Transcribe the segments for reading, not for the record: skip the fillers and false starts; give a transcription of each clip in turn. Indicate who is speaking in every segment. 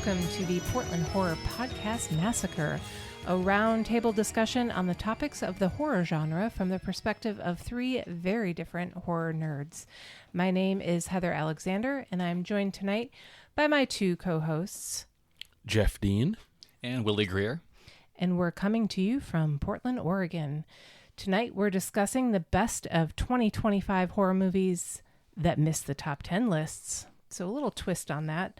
Speaker 1: welcome to the Portland Horror Podcast Massacre, a roundtable discussion on the topics of the horror genre from the perspective of three very different horror nerds. My name is Heather Alexander, and I'm joined tonight by my two co-hosts,
Speaker 2: Jeff Dean
Speaker 3: and Willy Greer.
Speaker 1: And we're coming to you from Portland, Oregon. Tonight we're discussing the best of 2025 horror movies that missed the top 10 lists. So a little twist on that.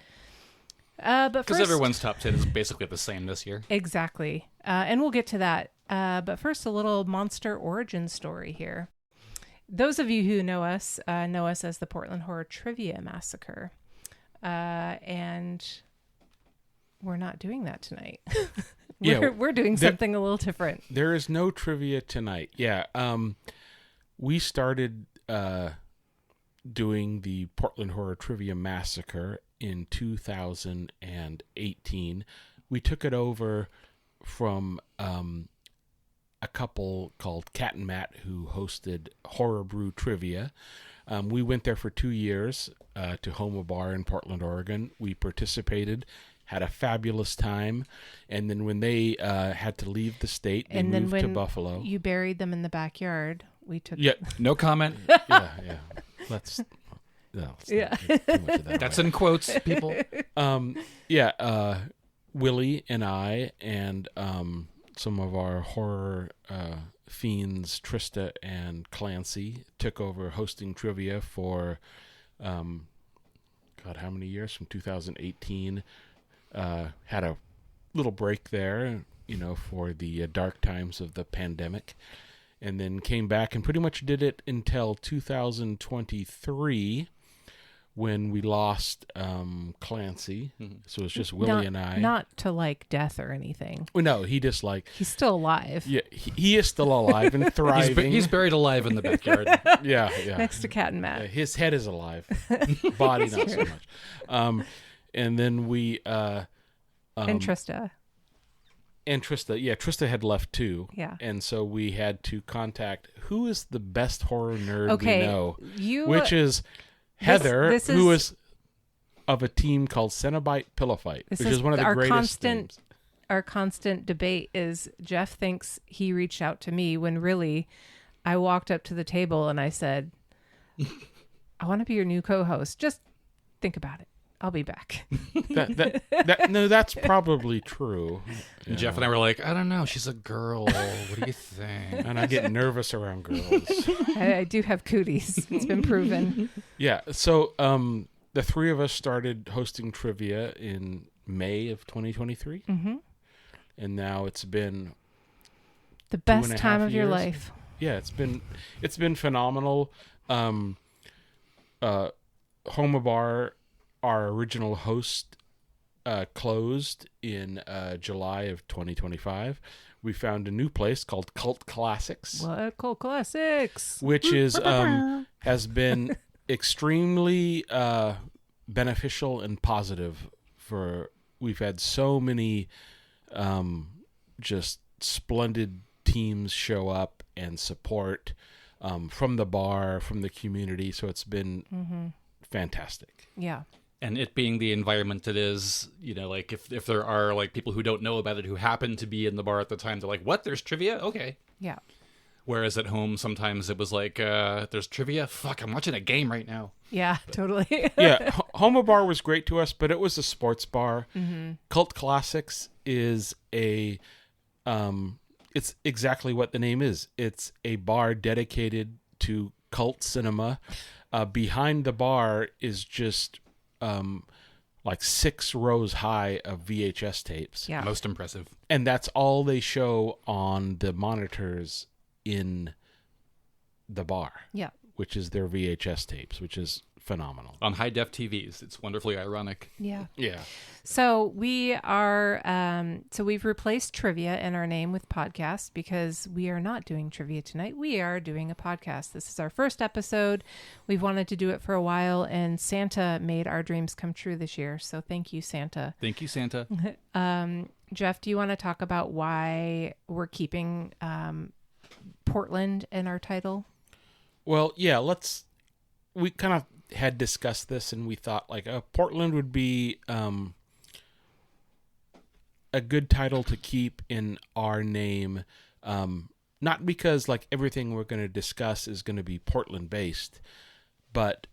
Speaker 1: But
Speaker 3: because everyone's top 10 is basically the same this year.
Speaker 1: Exactly. And we'll get to that. But first, a little monster origin story here. Those of you who know us as the Portland Horror Trivia Massacre. And we're not doing that tonight. We're doing something a little different.
Speaker 2: There is no trivia tonight. Yeah. We started doing the Portland Horror Trivia Massacre in 2018. We took it over from a couple called Cat and Matt who hosted Horror Brew Trivia. We went there for 2 years to Homa Bar in Portland, Oregon. We participated, had a fabulous time, and then when they had to leave the state, they moved to Buffalo.
Speaker 1: You buried them in the backyard. We took
Speaker 3: no comment.
Speaker 2: yeah. Let's not get too much of that.
Speaker 3: That's in quotes, people.
Speaker 2: Willie and I and some of our horror fiends, Trista and Clancy, took over hosting trivia for how many years? From 2018. Had a little break there, for the dark times of the pandemic, and then came back and pretty much did it until 2023 when we lost Clancy. Mm-hmm. So it was just Willie and I.
Speaker 1: Not to death or anything.
Speaker 2: Well, no, he just
Speaker 1: he's still alive.
Speaker 2: Yeah, he is still alive and thriving.
Speaker 3: He's buried alive in the backyard.
Speaker 2: yeah.
Speaker 1: Next to Cat and Matt.
Speaker 2: His head is alive. Body not so much. And then we...
Speaker 1: and Trista.
Speaker 2: And Trista, Trista had left too.
Speaker 1: Yeah.
Speaker 2: And so we had to contact who is the best horror nerd we know. Which is Heather, who is of a team called Cenobite Pillow Fight, which is one of the greatest teams.
Speaker 1: Our constant debate is Jeff thinks he reached out to me when really I walked up to the table and I said, I want to be your new co-host. Just think about it. I'll be back.
Speaker 2: No, that's probably true.
Speaker 3: Yeah. Jeff and I were like, I don't know. She's a girl. What do you think?
Speaker 2: And I get nervous around girls.
Speaker 1: I do have cooties. It's been proven.
Speaker 2: Yeah. So the three of us started hosting trivia in May of 2023.
Speaker 1: Mm-hmm.
Speaker 2: And now it's been
Speaker 1: the best time of your life.
Speaker 2: Yeah, it's been phenomenal. Homa Bar, our original host, closed in July of 2025. We found a new place called Cult Classics.
Speaker 1: What? Cult Classics?
Speaker 2: Which is has been extremely beneficial and positive. We've had so many just splendid teams show up and support from the bar, from the community. So it's been fantastic.
Speaker 1: Yeah.
Speaker 3: And it being the environment it is, if there are people who don't know about it who happen to be in the bar at the time, they're like, what? There's trivia? Okay.
Speaker 1: Yeah.
Speaker 3: Whereas at home, sometimes it was there's trivia? Fuck, I'm watching a game right now.
Speaker 1: Yeah, totally.
Speaker 2: Yeah, Homa Bar was great to us, but it was a sports bar.
Speaker 1: Mm-hmm.
Speaker 2: Cult Classics is it's exactly what the name is. It's a bar dedicated to cult cinema. Behind the bar is just 6 rows high of VHS tapes.
Speaker 1: Yeah.
Speaker 3: Most impressive.
Speaker 2: And that's all they show on the monitors in the bar.
Speaker 1: Yeah.
Speaker 2: Which is their VHS tapes, which is phenomenal.
Speaker 3: On high-def TVs. It's wonderfully ironic.
Speaker 1: Yeah.
Speaker 2: Yeah.
Speaker 1: So we are, we've replaced trivia in our name with podcast because we are not doing trivia tonight. We are doing a podcast. This is our first episode. We've wanted to do it for a while, and Santa made our dreams come true this year. So thank you, Santa.
Speaker 3: Thank you, Santa.
Speaker 1: Jeff, do you want to talk about why we're keeping Portland in our title?
Speaker 2: Well, yeah, we kind of had discussed this, and we thought Portland would be a good title to keep in our name, not because like everything we're going to discuss is going to be Portland based, but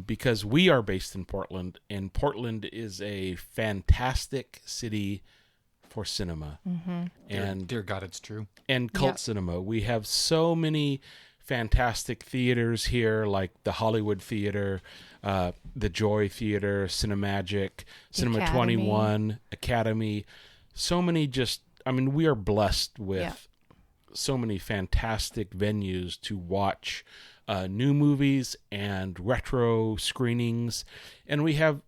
Speaker 2: because we are based in Portland, and Portland is a fantastic city for cinema. And
Speaker 3: dear God, it's true.
Speaker 2: And cult cinema. We have so many fantastic theaters here, like the Hollywood Theater, the Joy Theater, Cinemagic, Cinema
Speaker 1: Academy.
Speaker 2: 21, Academy. So many we are blessed with so many fantastic venues to watch new movies and retro screenings. And we have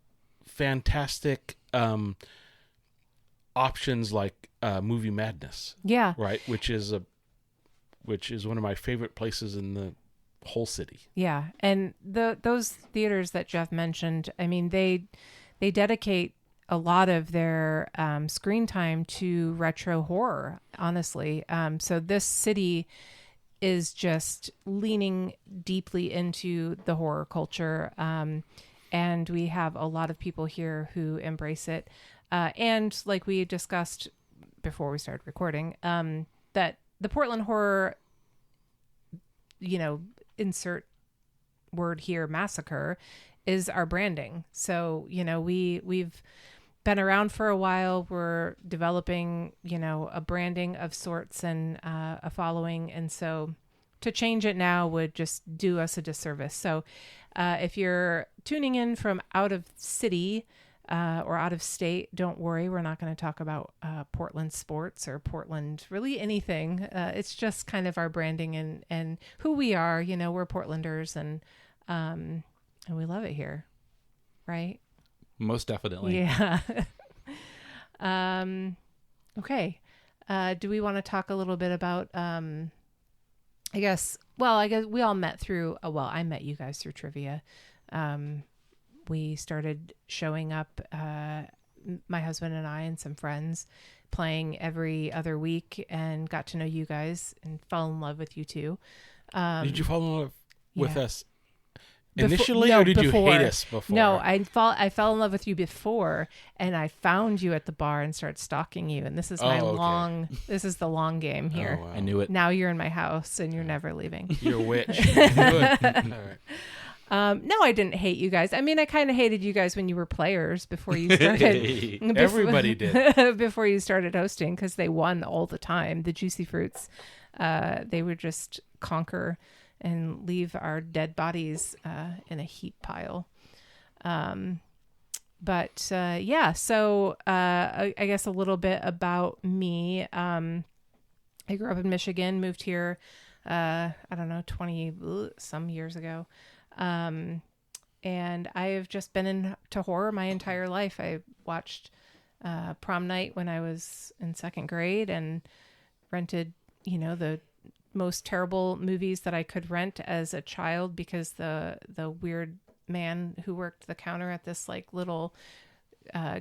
Speaker 2: fantastic options like Movie Madness.
Speaker 1: Yeah.
Speaker 2: Right? Which is one of my favorite places in the whole city.
Speaker 1: Yeah. And those theaters that Jeff mentioned, I mean, they dedicate a lot of their screen time to retro horror, honestly. So this city is just leaning deeply into the horror culture. And we have a lot of people here who embrace it. And like we discussed before we started recording, that the Portland Horror, insert word here, massacre, is our branding. So, we've been around for a while. We're developing, a branding of sorts and a following. And so to change it now would just do us a disservice. So if you're tuning in from out of city or out of state, don't worry. We're not going to talk about Portland sports or Portland, really anything. It's just kind of our branding and who we are. We're Portlanders and we love it here. Right?
Speaker 3: Most definitely.
Speaker 1: Yeah. Okay. Do we want to talk a little bit about, I guess we all met through, I met you guys through trivia. We started showing up, my husband and I and some friends, playing every other week, and got to know you guys and fell in love with you too.
Speaker 2: Did you fall in love with us
Speaker 1: Initially,
Speaker 2: or did you hate us before?
Speaker 1: No, I fell in love with you before, and I found you at the bar and started stalking you. And this is this is the long game here.
Speaker 2: Oh, wow.
Speaker 3: I knew it.
Speaker 1: Now you're in my house and you're never leaving.
Speaker 2: You're a witch. Good. All right.
Speaker 1: No, I didn't hate you guys. I mean, I kind of hated you guys when you were players before you started.
Speaker 2: Everybody did.
Speaker 1: Before you started hosting, because they won all the time. The Juicy Fruits, they would just conquer and leave our dead bodies in a heap pile. So I guess a little bit about me. I grew up in Michigan, moved here, 20 some years ago. And I have just been into horror my entire life. I watched Prom Night when I was in second grade and rented, the most terrible movies that I could rent as a child because the weird man who worked the counter at this like little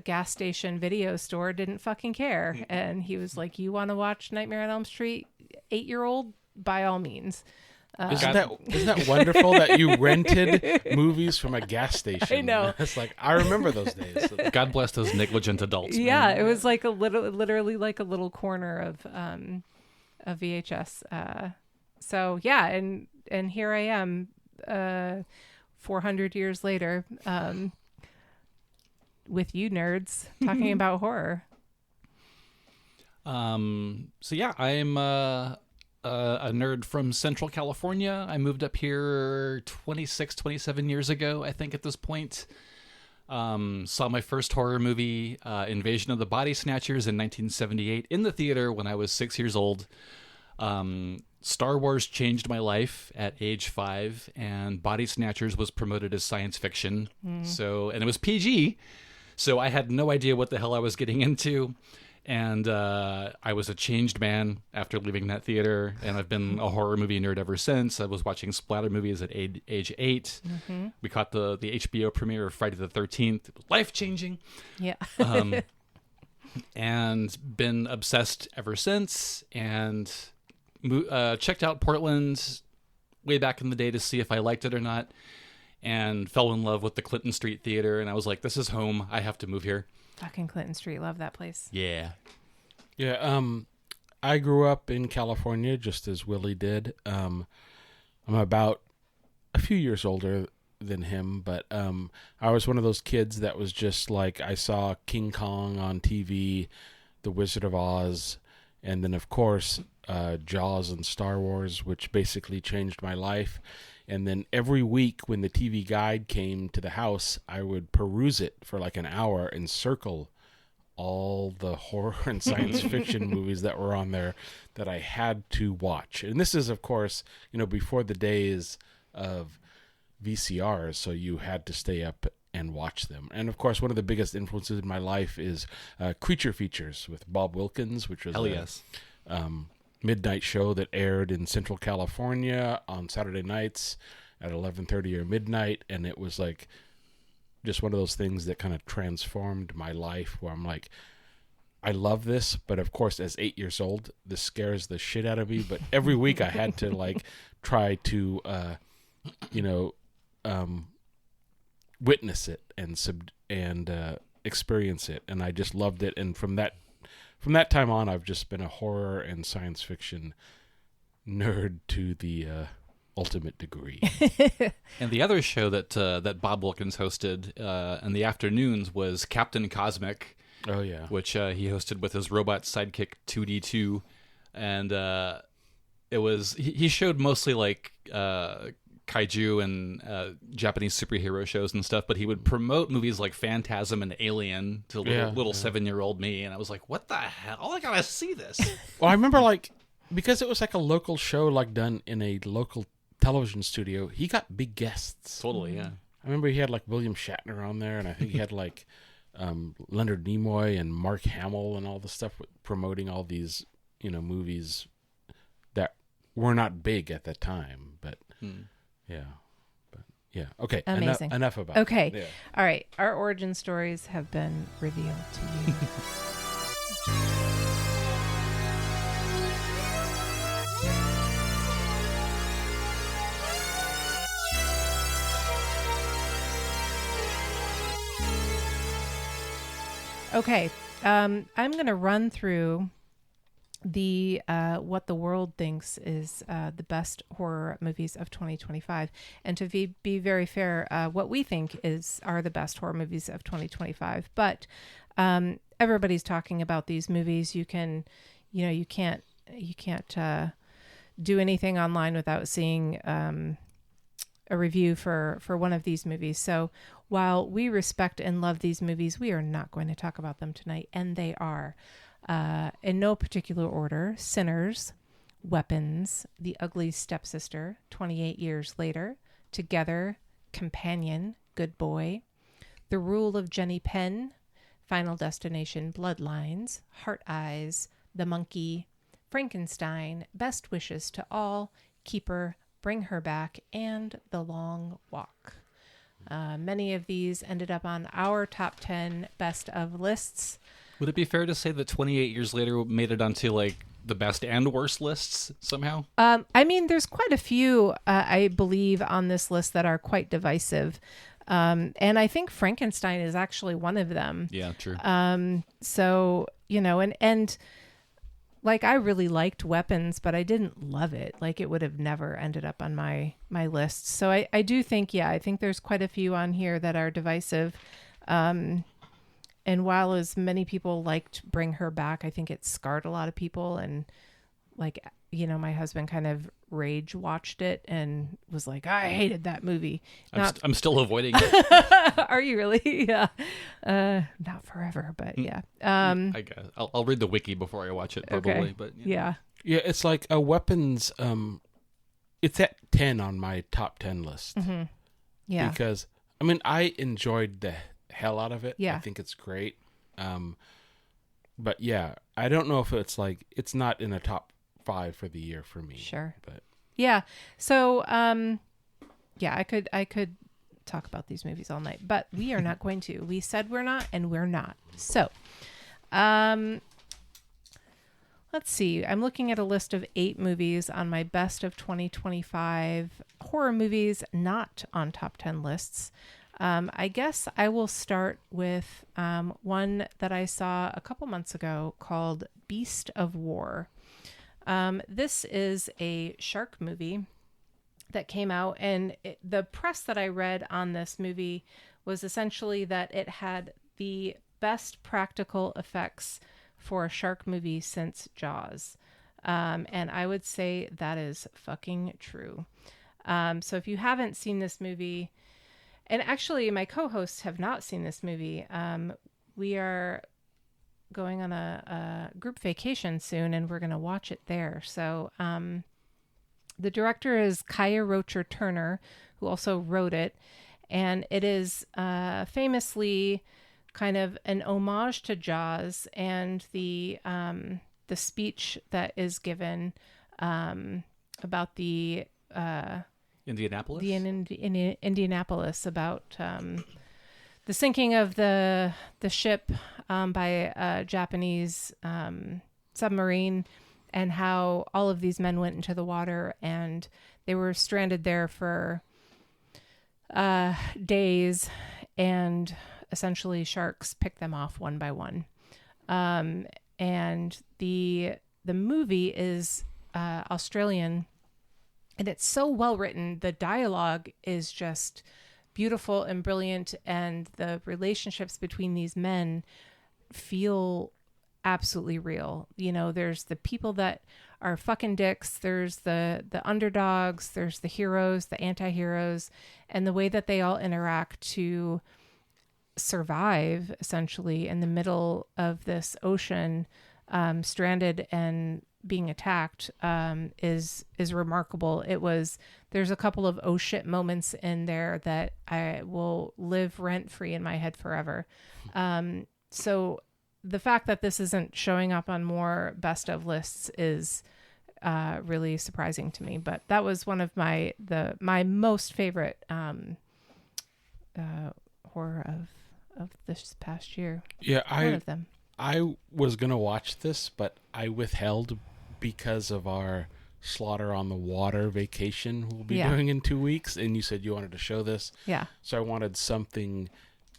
Speaker 1: gas station video store didn't fucking care. And he was like, you want to watch Nightmare on Elm Street, 8-year-old? By all means.
Speaker 2: Isn't that wonderful that you rented movies from a gas station?
Speaker 1: I know.
Speaker 2: It's like, I remember those days.
Speaker 3: God bless those negligent adults.
Speaker 1: Yeah,
Speaker 3: man.
Speaker 1: it was like literally like a little corner of a VHS. So yeah, and here I am, 400 years later, with you nerds talking about horror.
Speaker 3: So yeah, I'm a nerd from Central California. I moved up here 27 years ago, I think at this point. Saw my first horror movie, Invasion of the Body Snatchers, in 1978 in the theater when I was 6 years old. Star Wars changed my life at age 5, and Body Snatchers was promoted as science fiction. So, and it was PG, so I had no idea what the hell I was getting into. And I was a changed man after leaving that theater, and I've been a horror movie nerd ever since. I was watching splatter movies at age 8. Mm-hmm. We caught the HBO premiere of Friday the 13th. It was life-changing.
Speaker 1: Yeah.
Speaker 3: And been obsessed ever since, and checked out Portland way back in the day to see if I liked it or not, and fell in love with the Clinton Street Theater, and I was like, this is home. I have to move here.
Speaker 1: Fucking Clinton Street. Love that place.
Speaker 3: Yeah.
Speaker 2: Yeah. I grew up in California just as Willie did. I'm about a few years older than him, but I was one of those kids that was just like, I saw King Kong on TV, The Wizard of Oz, and then of course Jaws and Star Wars, which basically changed my life. And then every week when the TV guide came to the house, I would peruse it for like an hour and circle all the horror and science fiction movies that were on there that I had to watch. And this is, of course, before the days of VCRs, so you had to stay up and watch them. And of course, one of the biggest influences in my life is Creature Features with Bob Wilkins, which was a midnight show that aired in Central California on Saturday nights at 11:30 or midnight. And it was like just one of those things that kind of transformed my life, where I'm like, I love this, but of course, as 8 years old, this scares the shit out of me. But every week I had to like try to witness it and experience it, and I just loved it. And from that time on, I've just been a horror and science fiction nerd to the ultimate degree.
Speaker 3: And the other show that Bob Wilkins hosted in the afternoons was Captain Cosmic.
Speaker 2: Oh yeah,
Speaker 3: which he hosted with his robot sidekick 2D2, and it was he showed mostly like kaiju and Japanese superhero shows and stuff, but he would promote movies like Phantasm and Alien to little 7-year-old me, and I was like, what the hell? I gotta see this.
Speaker 2: Well, I remember like, because it was like a local show like done in a local television studio, he got big guests.
Speaker 3: Totally, yeah.
Speaker 2: I remember he had like William Shatner on there, and I think he had like Leonard Nimoy and Mark Hamill and all the stuff promoting all these movies that were not big at the time, but yeah. But yeah, okay.
Speaker 1: Amazing.
Speaker 2: Enough about
Speaker 1: okay.
Speaker 2: it. Yeah.
Speaker 1: All right. Our origin stories have been revealed to you. Okay. I'm going to run through the what the world thinks is the best horror movies of 2025, and to be very fair, what we think are the best horror movies of 2025. But everybody's talking about these movies. You can't do anything online without seeing a review for one of these movies. So while we respect and love these movies, we are not going to talk about them tonight, and they are, in no particular order: Sinners, Weapons, The Ugly Stepsister, 28 Years Later, Together, Companion, Good Boy, The Rule of Jenny Penn, Final Destination, Bloodlines, Heart Eyes, The Monkey, Frankenstein, Best Wishes to All, Keeper, Bring Her Back, and The Long Walk. Many of these ended up on our top 10 best of lists.
Speaker 3: Would it be fair to say that 28 Years Later made it onto like the best and worst lists somehow?
Speaker 1: I mean, there's quite a few, I believe, on this list that are quite divisive. And I think Frankenstein is actually one of them.
Speaker 3: Yeah, true.
Speaker 1: So, and like, I really liked Weapons, but I didn't love it. Like, it would have never ended up on my list. So I do think, I think there's quite a few on here that are divisive. And while as many people liked Bring Her Back, I think it scarred a lot of people. And like, my husband kind of rage watched it and was like, I hated that movie.
Speaker 3: I'm still avoiding it.
Speaker 1: Are you really? Yeah. Not forever, but yeah.
Speaker 3: I guess I'll read the wiki before I watch it, probably.
Speaker 1: Okay.
Speaker 3: But
Speaker 1: yeah.
Speaker 2: Yeah, it's like a Weapons. It's at 10 on my top 10 list.
Speaker 1: Mm-hmm. Yeah.
Speaker 2: Because I mean, I enjoyed the hell out of it.
Speaker 1: Yeah.
Speaker 2: I think it's great. But yeah, I don't know if it's like, it's not in the top 5 for the year for me.
Speaker 1: Sure.
Speaker 2: But
Speaker 1: yeah. So, I could talk about these movies all night, but we are not going to. We said we're not, and we're not. So, let's see. I'm looking at a list of 8 movies on my best of 2025 horror movies not on top 10 lists. I guess I will start with one that I saw a couple months ago called Beast of War. This is a shark movie that came out, and the press that I read on this movie was essentially that it had the best practical effects for a shark movie since Jaws. And I would say that is fucking true. So if you haven't seen this movie, and actually my co-hosts have not seen this movie, we are going on a group vacation soon, and we're going to watch it there. So the director is Kaya Rocher Turner, who also wrote it. And it is famously kind of an homage to Jaws, and the speech that is given about the
Speaker 3: Indianapolis?
Speaker 1: in Indianapolis about the sinking of the ship by a Japanese submarine, and how all of these men went into the water and they were stranded there for days, and essentially sharks picked them off one by one. And the movie is Australian, and it's so well written. The dialogue is just beautiful and brilliant, and the relationships between these men feel absolutely real. You know, there's the people that are fucking dicks, there's the underdogs, there's the heroes, the anti-heroes, and the way that they all interact to survive essentially in the middle of this ocean, stranded and being attacked, is remarkable. There's a couple of oh shit moments in there that I will live rent free in my head forever. So the fact that this isn't showing up on more best of lists is really surprising to me. But that was one of my most favorite horror of this past year.
Speaker 2: Yeah,
Speaker 1: one of them.
Speaker 2: I was gonna watch this, but I withheld because of our Slaughter on the Water vacation we'll be doing in 2 weeks, and you said you wanted to show this.
Speaker 1: Yeah.
Speaker 2: So I wanted something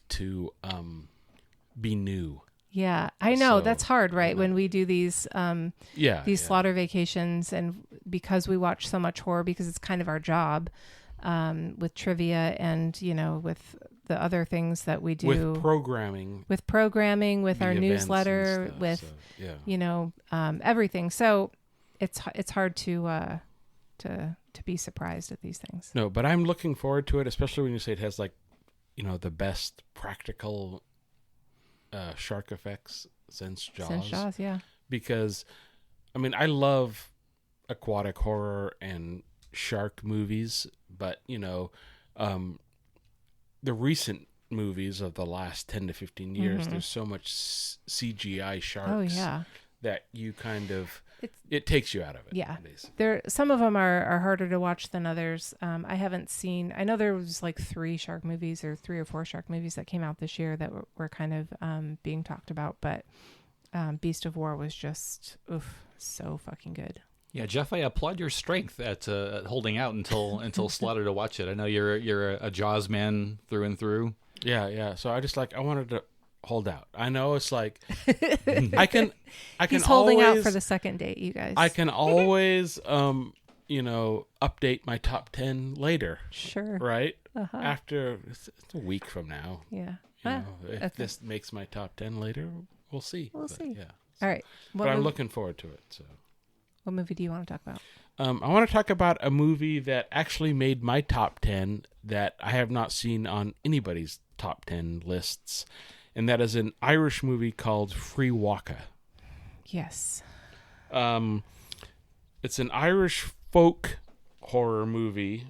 Speaker 2: to be new.
Speaker 1: Yeah, I know.
Speaker 2: So,
Speaker 1: that's hard, right? When we do these slaughter vacations, and because we watch so much horror, because it's kind of our job, with trivia and, you know, with the other things that we do.
Speaker 2: With programming,
Speaker 1: with our newsletter,
Speaker 2: stuff,
Speaker 1: with, you know, everything. So it's hard to be surprised at these things.
Speaker 2: No, but I'm looking forward to it, especially when you say it has, like, you know, the best practical shark effects since Jaws. Yeah. Because, I mean, I love aquatic horror and shark movies, but, you know, the recent movies of the last 10 to 15 years, there's so much CGI sharks that you kind of, it takes you out of it.
Speaker 1: Yeah.
Speaker 2: Basically.
Speaker 1: Some of them are harder to watch than others. I haven't seen, I know there was like 3 or 4 shark movies that came out this year that were kind of being talked about, but Beast of War was just, so fucking good.
Speaker 3: Yeah, Jeff, I applaud your strength at holding out until Slaughter to watch it. I know you're a Jaws man through and through.
Speaker 2: Yeah. So I wanted to hold out. I know it's like I can
Speaker 1: He's holding out for the second date, you guys.
Speaker 2: I can always you know, update my top 10 later.
Speaker 1: Sure.
Speaker 2: Right? After it's a week from now.
Speaker 1: Yeah.
Speaker 2: You know, if this makes my top 10 later, we'll see.
Speaker 1: We'll see.
Speaker 2: Yeah.
Speaker 1: All right.
Speaker 2: But I'm looking forward to it. So.
Speaker 1: What movie do you want to talk about?
Speaker 2: I want to talk about a movie that actually made my top 10 that I have not seen on anybody's top 10 lists, and that is an Irish movie called Free Waka.
Speaker 1: Yes.
Speaker 2: It's an Irish folk horror movie.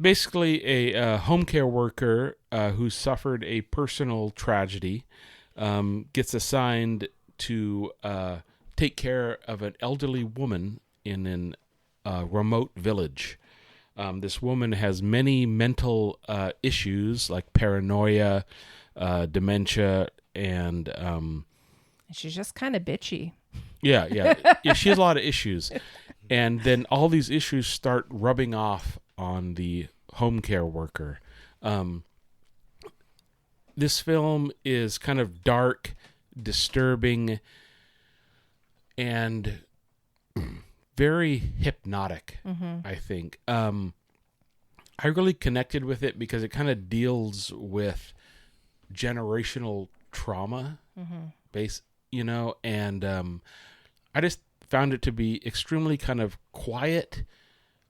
Speaker 2: Basically, a home care worker who suffered a personal tragedy gets assigned to take care of an elderly woman in a remote village. This woman has many mental issues like paranoia, dementia, and
Speaker 1: she's just kind of bitchy.
Speaker 2: Yeah. She has a lot of issues. And then all these issues start rubbing off on the home care worker. This film is kind of dark, disturbing, and very hypnotic, I think. I really connected with it because it kind of deals with generational trauma, and I just found it to be extremely kind of quiet.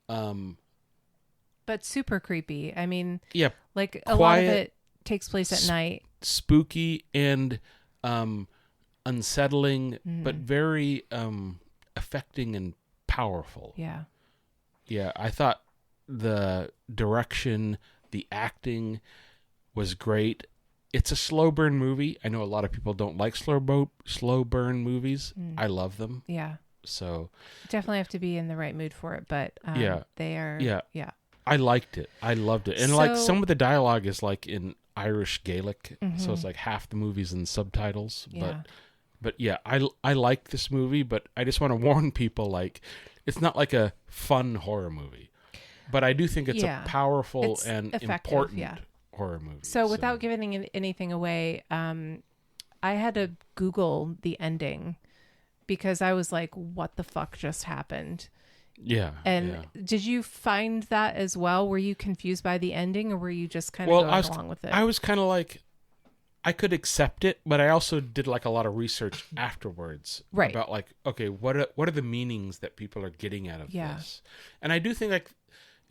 Speaker 1: But super creepy. I mean,
Speaker 2: yeah,
Speaker 1: like a lot of it takes place at night.
Speaker 2: Spooky and unsettling, but very affecting and powerful.
Speaker 1: Yeah.
Speaker 2: Yeah, I thought the direction, the acting was great. It's a slow burn movie. I know a lot of people don't like slow burn movies. I love them.
Speaker 1: Yeah.
Speaker 2: So
Speaker 1: definitely have to be in the right mood for it, but they are.
Speaker 2: Yeah. I liked it. I loved it. And like some of the dialogue is like in Irish Gaelic, so it's like half the movie's in subtitles.
Speaker 1: Yeah.
Speaker 2: But yeah, I like this movie, but I just want to warn people, like, it's not like a fun horror movie. But I do think it's a powerful and important horror movie.
Speaker 1: So without giving anything away, I had to Google the ending because I was like, what the fuck just happened?
Speaker 2: Yeah.
Speaker 1: And did you find that as well? Were you confused by the ending, or were you just kind of going along with it?
Speaker 2: I was kind of like, I could accept it, but I also did like a lot of research afterwards about like, okay, what are the meanings that people are getting out of this? And I do think like,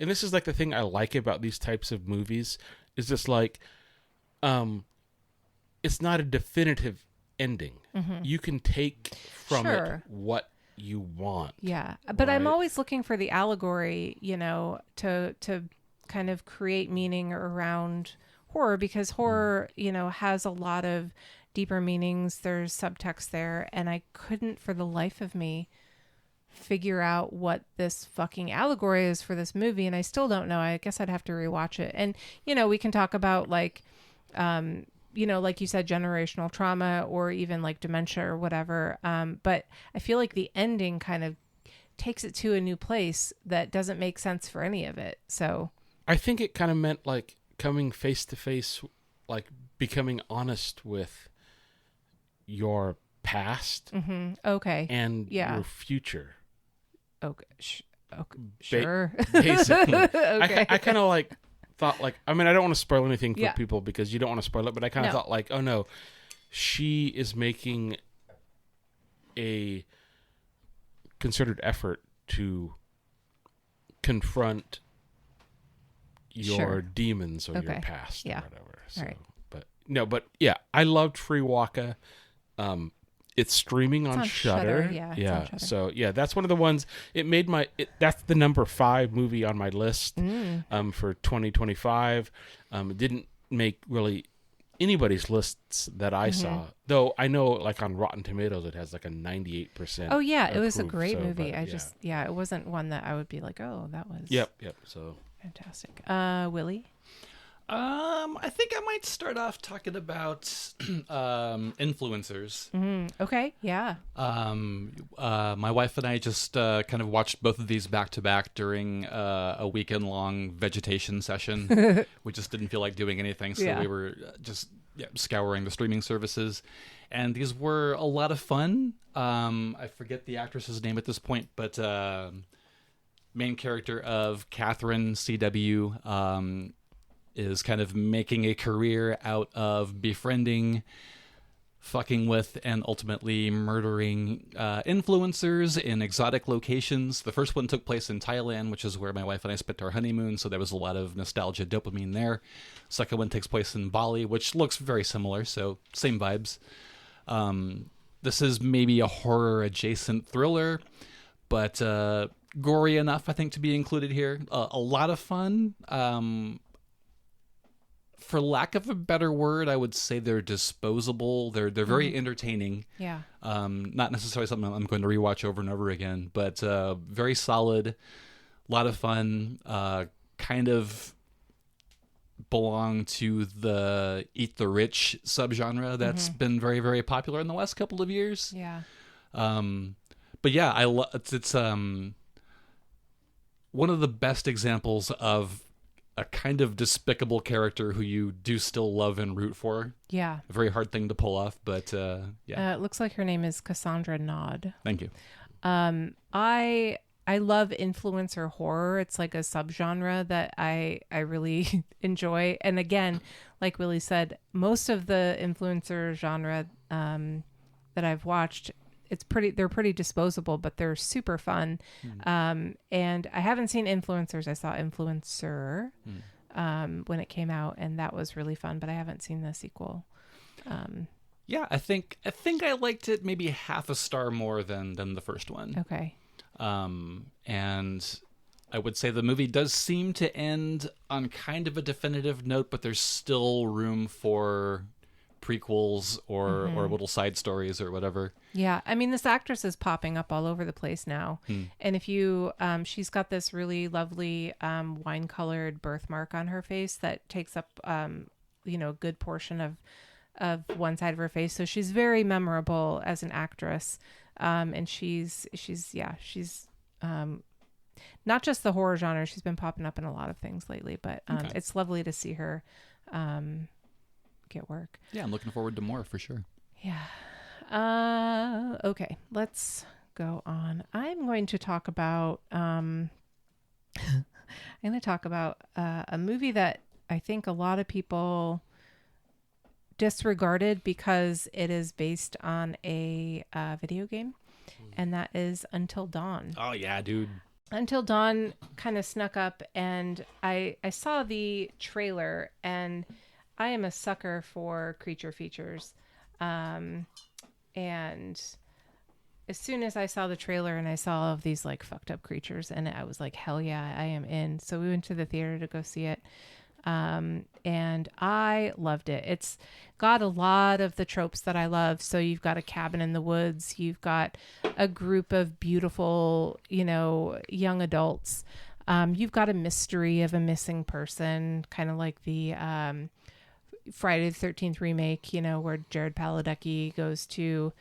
Speaker 2: and this is like the thing I like about these types of movies is just like, it's not a definitive ending. You can take from it what you want.
Speaker 1: Yeah. But I'm always looking for the allegory, to kind of create meaning around horror, because horror, has a lot of deeper meanings. There's subtext there, and I couldn't for the life of me figure out what this fucking allegory is for this movie, and I still don't know. I guess I'd have to rewatch it. And we can talk about like like you said, generational trauma or even like dementia or whatever. But I feel like the ending kind of takes it to a new place that doesn't make sense for any of it. So
Speaker 2: I think it kind of meant like coming face to face, like becoming honest with your past.
Speaker 1: Okay.
Speaker 2: And your future.
Speaker 1: Okay. Okay. Sure.
Speaker 2: Basically.
Speaker 1: Okay.
Speaker 2: I kind of like thought like, I mean, I don't want to spoil anything for people because you don't want to spoil it, but I kind of thought like, oh no, she is making a concerted effort to confront your demons or your past or whatever. So, but yeah, I loved Free Waka. It's streaming on Shudder.
Speaker 1: Yeah. On Shudder.
Speaker 2: So yeah, that's one of the ones. It made that's the number 5 movie on my list for 2025. It didn't make really anybody's lists that I saw, though. I know like on Rotten Tomatoes it has like a 98%.
Speaker 1: Oh yeah, it was a great movie. It wasn't one that I would be like, oh, that was
Speaker 2: yep. So
Speaker 1: fantastic. Willie.
Speaker 3: I think I might start off talking about influencers.
Speaker 1: Okay, yeah.
Speaker 3: My wife and I just kind of watched both of these back to back during a weekend-long vegetation session. We just didn't feel like doing anything, so we were just scouring the streaming services. And these were a lot of fun. I forget the actress's name at this point, but main character of Catherine C.W., is kind of making a career out of befriending, fucking with, and ultimately murdering influencers in exotic locations. The first one took place in Thailand, which is where my wife and I spent our honeymoon, so there was a lot of nostalgia dopamine there. Second one takes place in Bali, which looks very similar, so same vibes. This is maybe a horror-adjacent thriller, but gory enough, I think, to be included here. A lot of fun. For lack of a better word, I would say they're disposable. They're very entertaining.
Speaker 1: Yeah.
Speaker 3: Not necessarily something I'm going to rewatch over and over again, but very solid. A lot of fun. Kind of belong to the Eat the Rich subgenre that's been very, very popular in the last couple of years.
Speaker 1: Yeah.
Speaker 3: But yeah, it's one of the best examples of a kind of despicable character who you do still love and root for.
Speaker 1: Yeah.
Speaker 3: A very hard thing to pull off, but
Speaker 1: It looks like her name is Cassandra Nod.
Speaker 3: Thank you.
Speaker 1: I love influencer horror. It's like a subgenre that I really enjoy. And again, like Willie said, most of the influencer genre that I've watched, they're pretty disposable, but they're super fun. And I haven't seen Influencers. I saw Influencer when it came out, and that was really fun, but I haven't seen the sequel.
Speaker 3: Yeah, I think I liked it maybe half a star more than the first one.
Speaker 1: Okay.
Speaker 3: And I would say the movie does seem to end on kind of a definitive note, but there's still room for prequels or little side stories or whatever.
Speaker 1: Yeah, I mean, this actress is popping up all over the place now. And if you, she's got this really lovely wine-colored birthmark on her face that takes up, a good portion of one side of her face. So she's very memorable as an actress. And she's not just the horror genre. She's been popping up in a lot of things lately, but it's lovely to see her get work.
Speaker 3: Yeah, I'm looking forward to more for sure.
Speaker 1: Yeah. Okay, let's go on. I'm going to talk about a movie that I think a lot of people disregarded because it is based on a video game, and that is Until Dawn.
Speaker 3: Oh yeah, dude.
Speaker 1: Until Dawn kind of snuck up, and I saw the trailer, and I am a sucker for creature features. And as soon as I saw the trailer and I saw all of these like fucked up creatures in it, I was like, hell yeah, I am in. So we went to the theater to go see it. And I loved it. It's got a lot of the tropes that I love. So you've got a cabin in the woods. You've got a group of beautiful, young adults. You've got a mystery of a missing person, kind of like the Friday the 13th remake, where Jared Padalecki goes to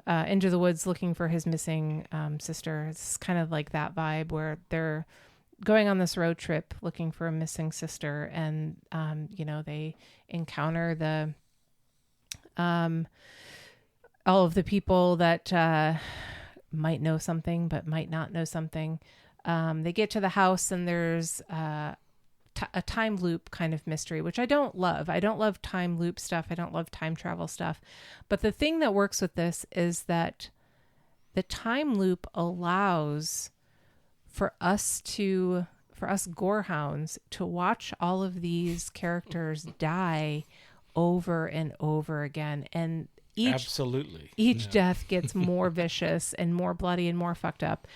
Speaker 1: into the woods looking for his missing sister. It's kind of like that vibe where they're going on this road trip looking for a missing sister, and they encounter the all of the people that might know something but might not know something. They get to the house, and there's a time loop kind of mystery, which I don't love. I don't love time loop stuff. I don't love time travel stuff. But the thing that works with this is that the time loop allows for us gorehounds to watch all of these characters die over and over again. And each death gets more vicious and more bloody and more fucked up.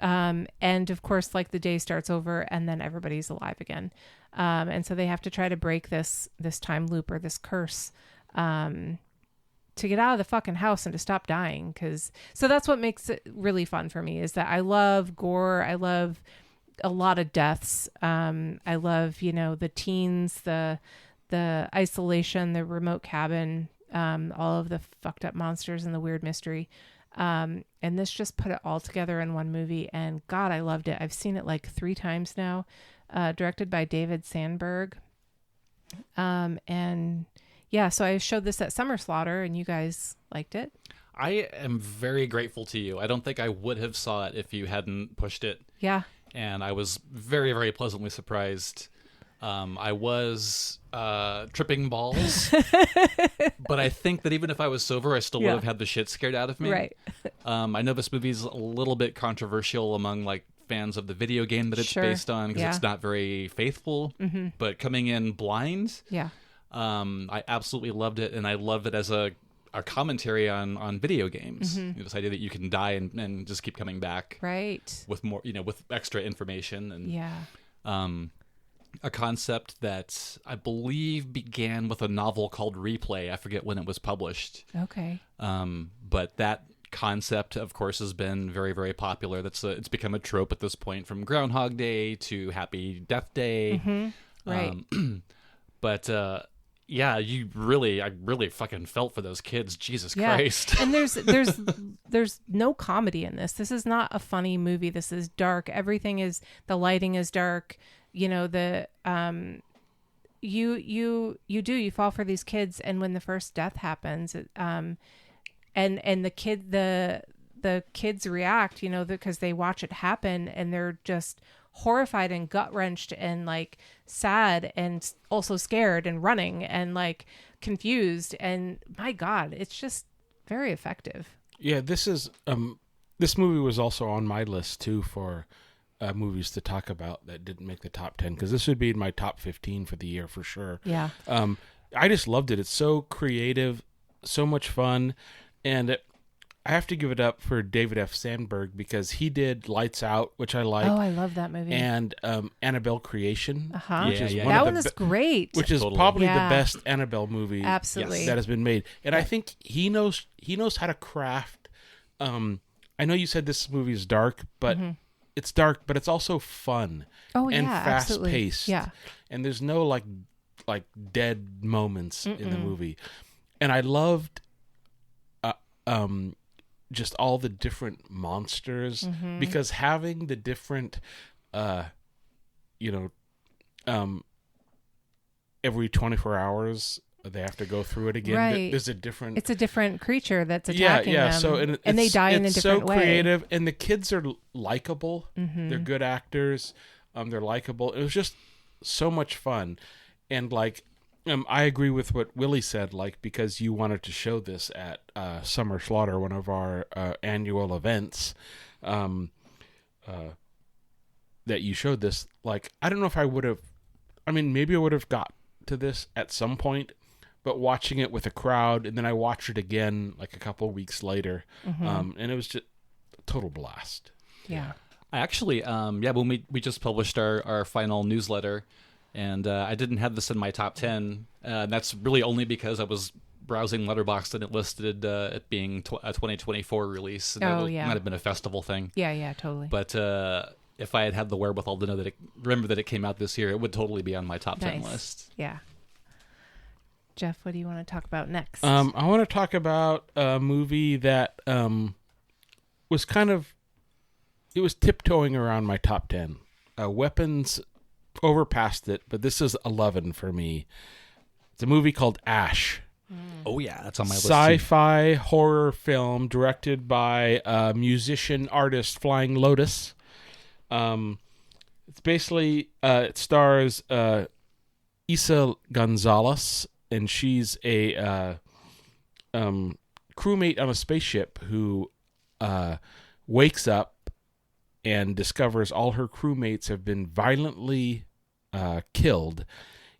Speaker 1: And of course, like, the day starts over and then everybody's alive again. And so they have to try to break this time loop or this curse, to get out of the fucking house and to stop dying. So that's what makes it really fun for me, is that I love gore. I love a lot of deaths. I love, the teens, the isolation, the remote cabin, all of the fucked up monsters and the weird mystery. And this just put it all together in one movie, and God, I loved it. I've seen it like 3 times now, directed by David Sandberg. And yeah, so I showed this at Summer Slaughter, and you guys liked it.
Speaker 3: I am very grateful to you. I don't think I would have saw it if you hadn't pushed it.
Speaker 1: Yeah.
Speaker 3: And I was very, very pleasantly surprised. I was tripping balls, but I think that even if I was sober, I still would have had the shit scared out of me.
Speaker 1: Right.
Speaker 3: I know this movie's a little bit controversial among like fans of the video game that it's based on, because it's not very faithful. Mm-hmm. But coming in blind, I absolutely loved it, and I loved it as a commentary on video games. Mm-hmm. This idea that you can die and just keep coming back,
Speaker 1: right?
Speaker 3: With more, with extra information, and a concept that I believe began with a novel called Replay. I forget when it was published.
Speaker 1: Okay.
Speaker 3: But that concept, of course, has been very, very popular. It's become a trope at this point, from Groundhog Day to Happy Death Day.
Speaker 1: Mm-hmm. Right.
Speaker 3: But I really fucking felt for those kids. Jesus Christ.
Speaker 1: And there's no comedy in this. This is not a funny movie. This is dark. The lighting is dark. you fall for these kids, and when the first death happens, and the kids react, because they watch it happen, and they're just horrified and gut wrenched and like sad and also scared and running and like confused, and my God, it's just very effective.
Speaker 2: Yeah, this movie was also on my list too for movies to talk about that didn't make the top 10, because this would be in my top 15 for the year for sure.
Speaker 1: Yeah.
Speaker 2: I just loved it. It's so creative, so much fun, and I have to give it up for David F. Sandberg, because he did Lights Out, which I like.
Speaker 1: Oh, I love that movie.
Speaker 2: And Annabelle Creation, which is
Speaker 1: that one is great.
Speaker 2: Which is probably the best Annabelle movie
Speaker 1: absolutely
Speaker 2: that has been made. And I think he knows how to craft. I know you said this movie is dark, but it's dark, but it's also fun and fast paced.
Speaker 1: Yeah,
Speaker 2: and there's no like dead moments in the movie. And I loved just all the different monsters, because having the different every 24 hours they have to go through it again.
Speaker 1: Right.
Speaker 2: There's a different... It's
Speaker 1: a different creature that's attacking them.
Speaker 2: So,
Speaker 1: and they die in a different way.
Speaker 2: It's so creative, and the kids are likable. They're good actors. They're likable. It was just so much fun. And like, I agree with what Willie said, like, because you wanted to show this at Summer Slaughter, one of our annual events, that you showed this. Like, I don't know if I would have... I mean, maybe I would have got to this at some point, but watching it with a crowd, and then I watched it again like a couple of weeks later, and it was just a total blast.
Speaker 1: Yeah.
Speaker 3: I actually, when we just published our final newsletter, and I didn't have this in my top 10. That's really only because I was browsing Letterboxd and it listed it being a 2024 release. And might have been a festival thing.
Speaker 1: Yeah, totally.
Speaker 3: But if I had the wherewithal to know remember that it came out this year, it would totally be on my top 10 list.
Speaker 1: Yeah. Jeff, what do you want to talk about next?
Speaker 2: I want to talk about a movie that was it was tiptoeing around my top 10. Weapons overpassed it, but this is 11 for me. It's a movie called Ash.
Speaker 3: Oh yeah, that's on my list.
Speaker 2: Sci-fi horror film directed by musician artist Flying Lotus. It's basically it stars Isa Gonzalez, and she's a crewmate on a spaceship who wakes up and discovers all her crewmates have been violently killed,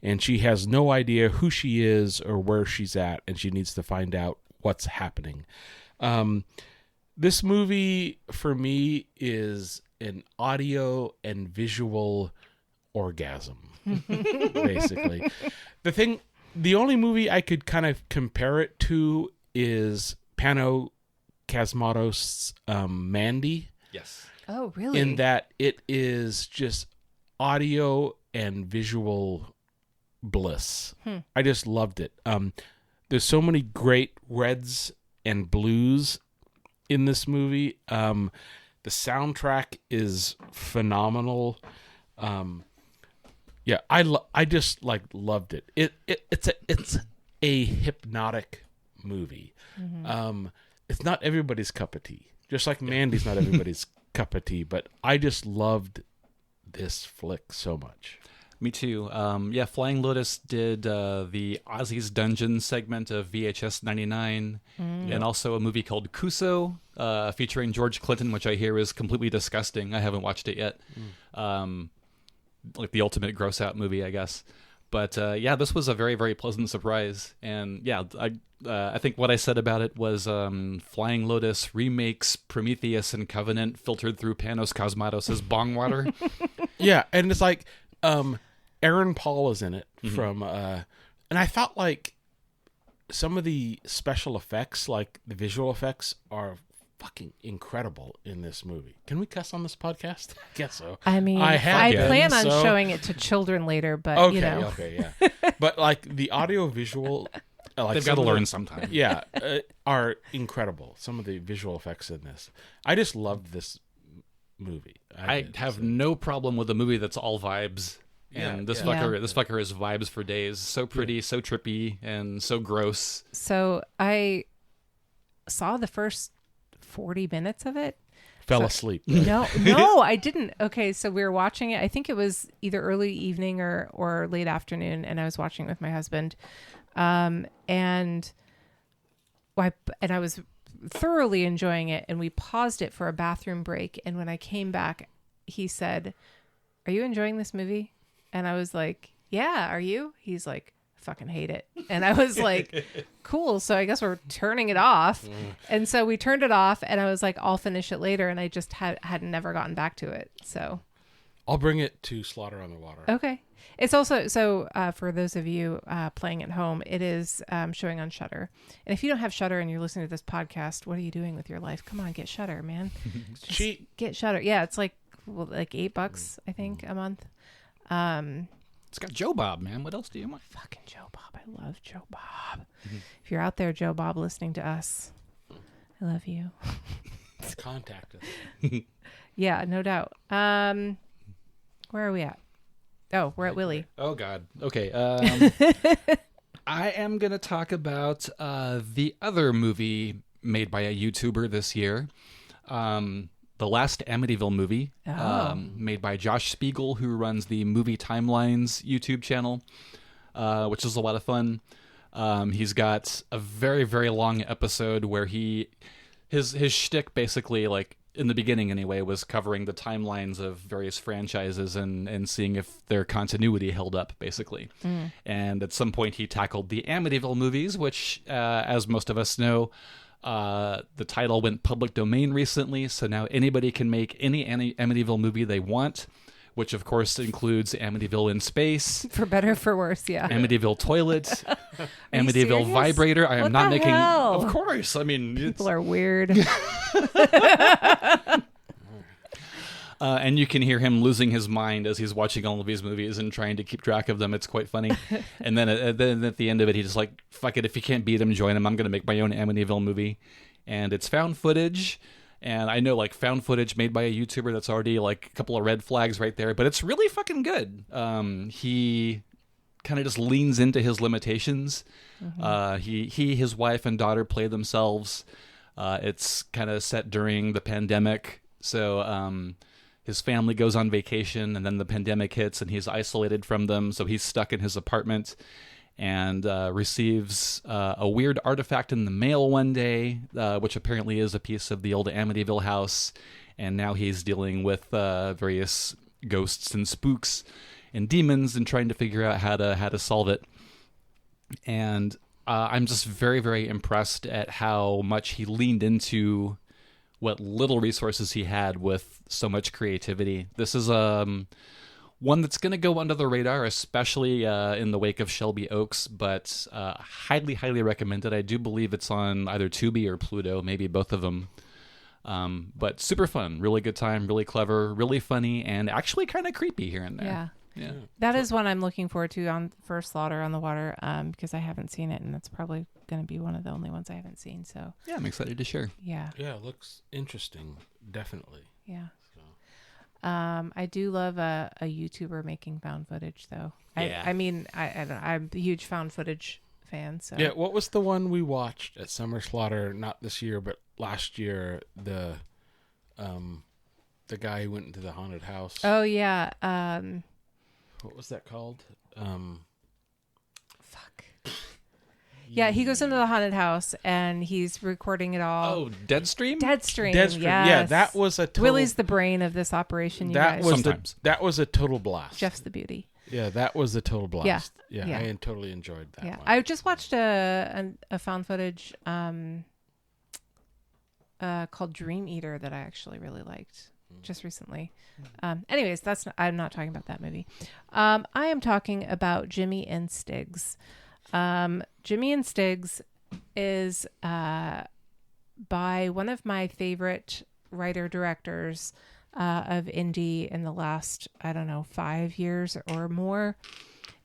Speaker 2: and she has no idea who she is or where she's at, and she needs to find out what's happening. This movie, for me, is an audio and visual orgasm, basically. The only movie I could kind of compare it to is Pano Cosmatos' Mandy.
Speaker 3: Yes.
Speaker 1: Oh, really?
Speaker 2: In that it is just audio and visual bliss. I just loved it. There's so many great reds and blues in this movie. The soundtrack is phenomenal. I just loved it. It's a hypnotic movie. It's not everybody's cup of tea. Just like Mandy's not everybody's cup of tea, but I just loved this flick so much.
Speaker 3: Me too. Flying Lotus did the Ozzy's Dungeon segment of VHS 99, and also a movie called Kuso, featuring George Clinton, which I hear is completely disgusting. I haven't watched it yet. Like the ultimate gross out movie, I guess. But this was a very, very pleasant surprise. And I think what I said about it was Flying Lotus remakes Prometheus and Covenant filtered through Panos Cosmatos' bong water.
Speaker 2: Yeah, and it's like Aaron Paul is in it from and I thought like some of the special effects, like the visual effects, are fucking incredible in this movie. Can we cuss on this podcast? I guess so.
Speaker 1: I mean, I plan on showing it to children later, but
Speaker 2: Okay, yeah. But like the audio visual, like
Speaker 3: they've got to learn sometime.
Speaker 2: Yeah, are incredible. Some of the visual effects in this. I just loved this movie.
Speaker 3: I have no problem with a movie that's all vibes. And this
Speaker 1: Yeah.
Speaker 3: fucker is vibes for days. So pretty, so trippy, and so gross.
Speaker 1: So I saw the first 40 minutes of it.
Speaker 2: Fell asleep.
Speaker 1: No, I didn't. Okay, so we were watching it. I think it was either early evening or late afternoon, and I was watching it with my husband. And I was thoroughly enjoying it, and we paused it for a bathroom break. And when I came back, he said, "Are you enjoying this movie?" And I was like, "Yeah, are you?" He's like, "Fucking hate it." And I was like, "Cool, so I guess we're turning it off." And so we turned it off, and I was like, "I'll finish it later." And I just had never gotten back to it. So
Speaker 2: I'll bring it to Slaughter on the Water.
Speaker 1: okay. It's also, so for those of you playing at home, it is showing on Shudder. And if you don't have Shudder and you're listening to this podcast, what are you doing with your life? Come on, get Shudder, man. Just
Speaker 2: Cheap.
Speaker 1: get Shudder. Yeah, it's like $8, I think, a month.
Speaker 3: It's got Joe Bob, man. What else do you want?
Speaker 1: Fucking Joe Bob. I love Joe Bob. If you're out there, Joe Bob, listening to us, I love you.
Speaker 2: Contact us.
Speaker 1: Yeah, no doubt. Where are we at? Oh, we're at Willy.
Speaker 3: Oh, God. Okay. I am going to talk about the other movie made by a YouTuber this year. The last Amityville movie, made by Josh Spiegel, who runs the Movie Timelines YouTube channel, which is a lot of fun. He's got a very, very long episode where his shtick basically, like in the beginning anyway, was covering the timelines of various franchises and seeing if their continuity held up, basically. And at some point he tackled the Amityville movies, which, as most of us know, the title went public domain recently, so now anybody can make any Amityville movie they want, which of course includes Amityville in Space,
Speaker 1: For better or for worse, yeah.
Speaker 3: Amityville toilet,
Speaker 1: you
Speaker 3: Amityville
Speaker 1: serious?
Speaker 3: vibrator. I am
Speaker 1: What
Speaker 3: not
Speaker 1: the
Speaker 3: making.
Speaker 1: hell?
Speaker 3: Of course, I mean,
Speaker 1: People are weird.
Speaker 3: and you can hear him losing his mind as he's watching all of these movies and trying to keep track of them. It's quite funny. And then at the end of it, he just like, fuck it, if you can't beat him, join him. I'm going to make my own Amityville movie. And it's found footage. And I know, like, found footage made by a YouTuber, that's already like a couple of red flags right there. But it's really fucking good. He kind of just leans into his limitations. His wife and daughter play themselves. It's kind of set during the pandemic. So his family goes on vacation, and then the pandemic hits, and he's isolated from them. So he's stuck in his apartment and receives a weird artifact in the mail one day, which apparently is a piece of the old Amityville house. And now he's dealing with various ghosts and spooks and demons and trying to figure out how to solve it. And I'm just very, very impressed at how much he leaned into what little resources he had with so much creativity. This is one that's going to go under the radar, especially in the wake of Shelby Oaks, but highly, highly recommended. I do believe it's on either Tubi or Pluto, maybe both of them. But super fun, really good time, really clever, really funny, and actually kind of creepy here and there.
Speaker 1: Yeah. That is one I'm looking forward to for Slaughter on the Water, because I haven't seen it, and it's probably going to be one of the only ones I haven't seen. So
Speaker 3: Yeah, I'm excited to share.
Speaker 1: yeah.
Speaker 2: Yeah, it looks interesting. Definitely.
Speaker 1: Yeah.
Speaker 2: So.
Speaker 1: I do love a YouTuber making found footage, though.
Speaker 3: Yeah.
Speaker 1: I mean, I don't know, I'm a huge found footage fan. So
Speaker 2: Yeah, what was the one we watched at Summer Slaughter? Not this year, but last year. The guy who went into the haunted house.
Speaker 1: Oh yeah.
Speaker 2: What was that called?
Speaker 1: Fuck. Yeah, he goes into the haunted house and he's recording it all.
Speaker 3: Oh, Deadstream?
Speaker 1: Deadstream.
Speaker 2: Deadstream.
Speaker 1: Yes.
Speaker 2: Yeah, that was a total.
Speaker 1: Willie's the brain of this operation. You
Speaker 2: that
Speaker 1: guys.
Speaker 2: was
Speaker 3: Sometimes.
Speaker 2: that was a total blast.
Speaker 1: Jeff's the beauty.
Speaker 2: Yeah, that was a total blast.
Speaker 1: Yeah.
Speaker 2: Yeah, I totally enjoyed that.
Speaker 1: Yeah,
Speaker 2: one.
Speaker 1: I just watched a found footage called Dream Eater that I actually really liked just recently. Anyways, I'm not talking about that movie. I am talking about Jimmy and Stiggs. Jimmy and Stiggs is by one of my favorite writer-directors of indie in the last, 5 years or more.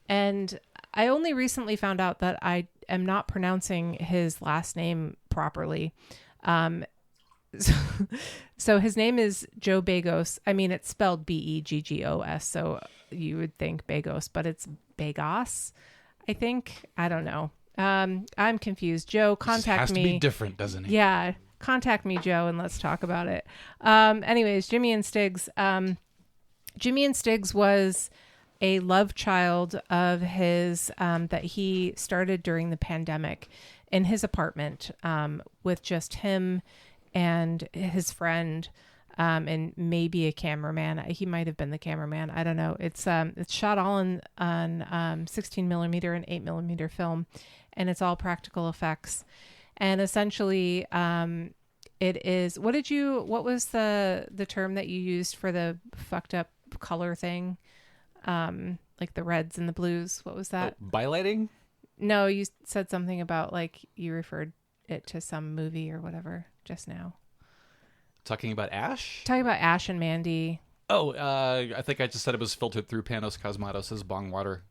Speaker 1: And I only recently found out that I am not pronouncing his last name properly. So his name is Joe Begos. I mean, it's spelled Beggos, so you would think Begos, but it's Begos, I think. I don't know. I'm confused. Joe, contact
Speaker 3: has
Speaker 1: me.
Speaker 3: To be different, doesn't it?
Speaker 1: Yeah, contact me, Joe, and let's talk about it. Anyways, Jimmy and Stiggs. Jimmy and Stiggs was a love child of his that he started during the pandemic in his apartment with just him and his friend and maybe a cameraman. He might have been the cameraman. I don't know. It's shot all on 16 millimeter and 8 millimeter film, and it's all practical effects. And essentially, it is. What was the term that you used for the fucked up color thing? Like the reds and the blues. What was that?
Speaker 3: Bylighting?
Speaker 1: No, you said something about like you referred it to some movie or whatever just now.
Speaker 3: Talking about Ash?
Speaker 1: Talking about Ash and Mandy.
Speaker 3: Oh, I think I just said it was filtered through Panos Cosmatos' bong water.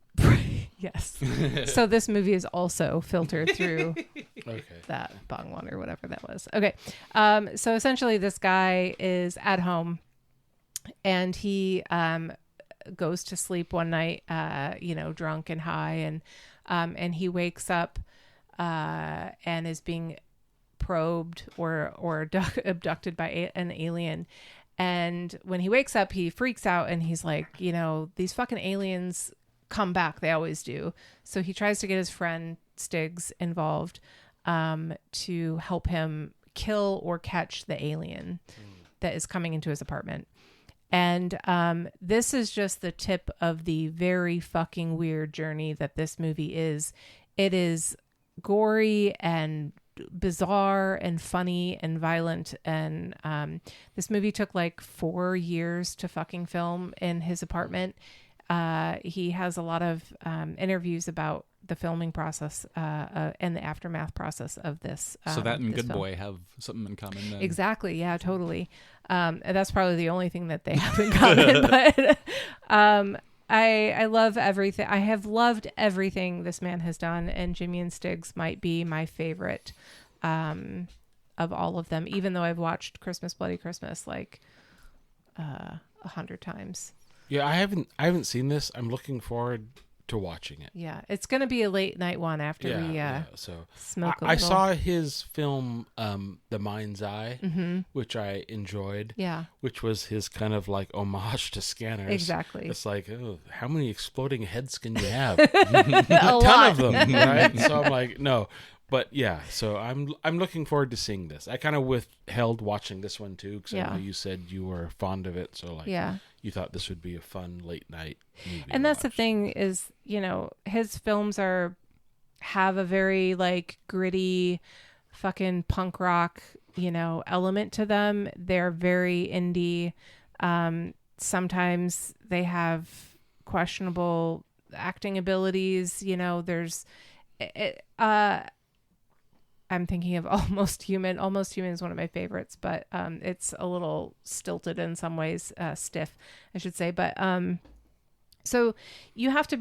Speaker 1: Yes. So this movie is also filtered through
Speaker 2: Okay.
Speaker 1: that bong water, whatever that was. Okay. So essentially this guy is at home and he goes to sleep one night, drunk and high, and he wakes up and is being probed or abducted by an alien. And when he wakes up, he freaks out and he's like, these fucking aliens come back. They always do. So he tries to get his friend Stiggs involved to help him kill or catch the alien that is coming into his apartment. And this is just the tip of the very fucking weird journey that this movie is. It is gory and bizarre and funny and violent. And this movie took like 4 years to fucking film in his apartment. He has a lot of interviews about the filming process and the aftermath process of this.
Speaker 3: So that and Good
Speaker 1: film.
Speaker 3: Boy have something in common then.
Speaker 1: Exactly. Yeah, totally. And that's probably the only thing that they have in common. But I love everything. I have loved everything this man has done, and Jimmy and Stiggs might be my favorite of all of them, even though I've watched Christmas Bloody Christmas like 100 times.
Speaker 2: Yeah, I haven't seen this. I'm looking forward to watching it.
Speaker 1: Yeah, it's going to be a late night one after we
Speaker 2: so
Speaker 1: smoke a
Speaker 2: I
Speaker 1: little.
Speaker 2: saw his film The Mind's Eye, which I enjoyed.
Speaker 1: Yeah.
Speaker 2: Which was his kind of like homage to Scanners.
Speaker 1: Exactly.
Speaker 2: It's like, oh, how many exploding heads can you have?
Speaker 1: A
Speaker 2: ton
Speaker 1: lot.
Speaker 2: of them, right? So I'm like, no. But yeah, so I'm looking forward to seeing this. I kind of withheld watching this one too because I know you said you were fond of it. So like, you thought this would be a fun late night movie.
Speaker 1: And that's the thing is, his films have a very like gritty, fucking punk rock, element to them. They're very indie. Sometimes they have questionable acting abilities. I'm thinking of Almost Human. Almost Human is one of my favorites, but it's a little stilted in some ways, stiff, I should say. But so you have to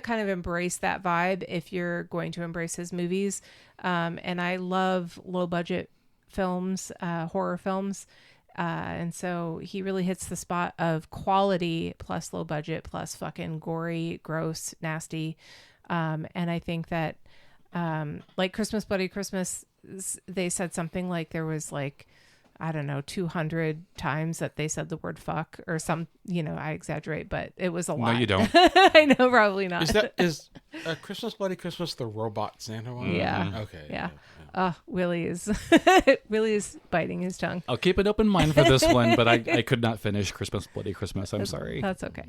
Speaker 1: kind of embrace that vibe if you're going to embrace his movies. And I love low budget films, horror films. And so he really hits the spot of quality plus low budget plus fucking gory, gross, nasty. And I think that like Christmas Bloody Christmas, they said something like there was like, I don't know, 200 times that they said the word fuck or some, I exaggerate, but it was a lot.
Speaker 3: No, you don't.
Speaker 1: I know, probably not.
Speaker 2: Is Christmas Bloody Christmas the robot Santa one?
Speaker 1: Yeah.
Speaker 2: Okay.
Speaker 1: Yeah. Willie is biting his tongue.
Speaker 3: I'll keep an open mind for this one, but I could not finish Christmas Bloody Christmas. I'm sorry.
Speaker 1: That's okay.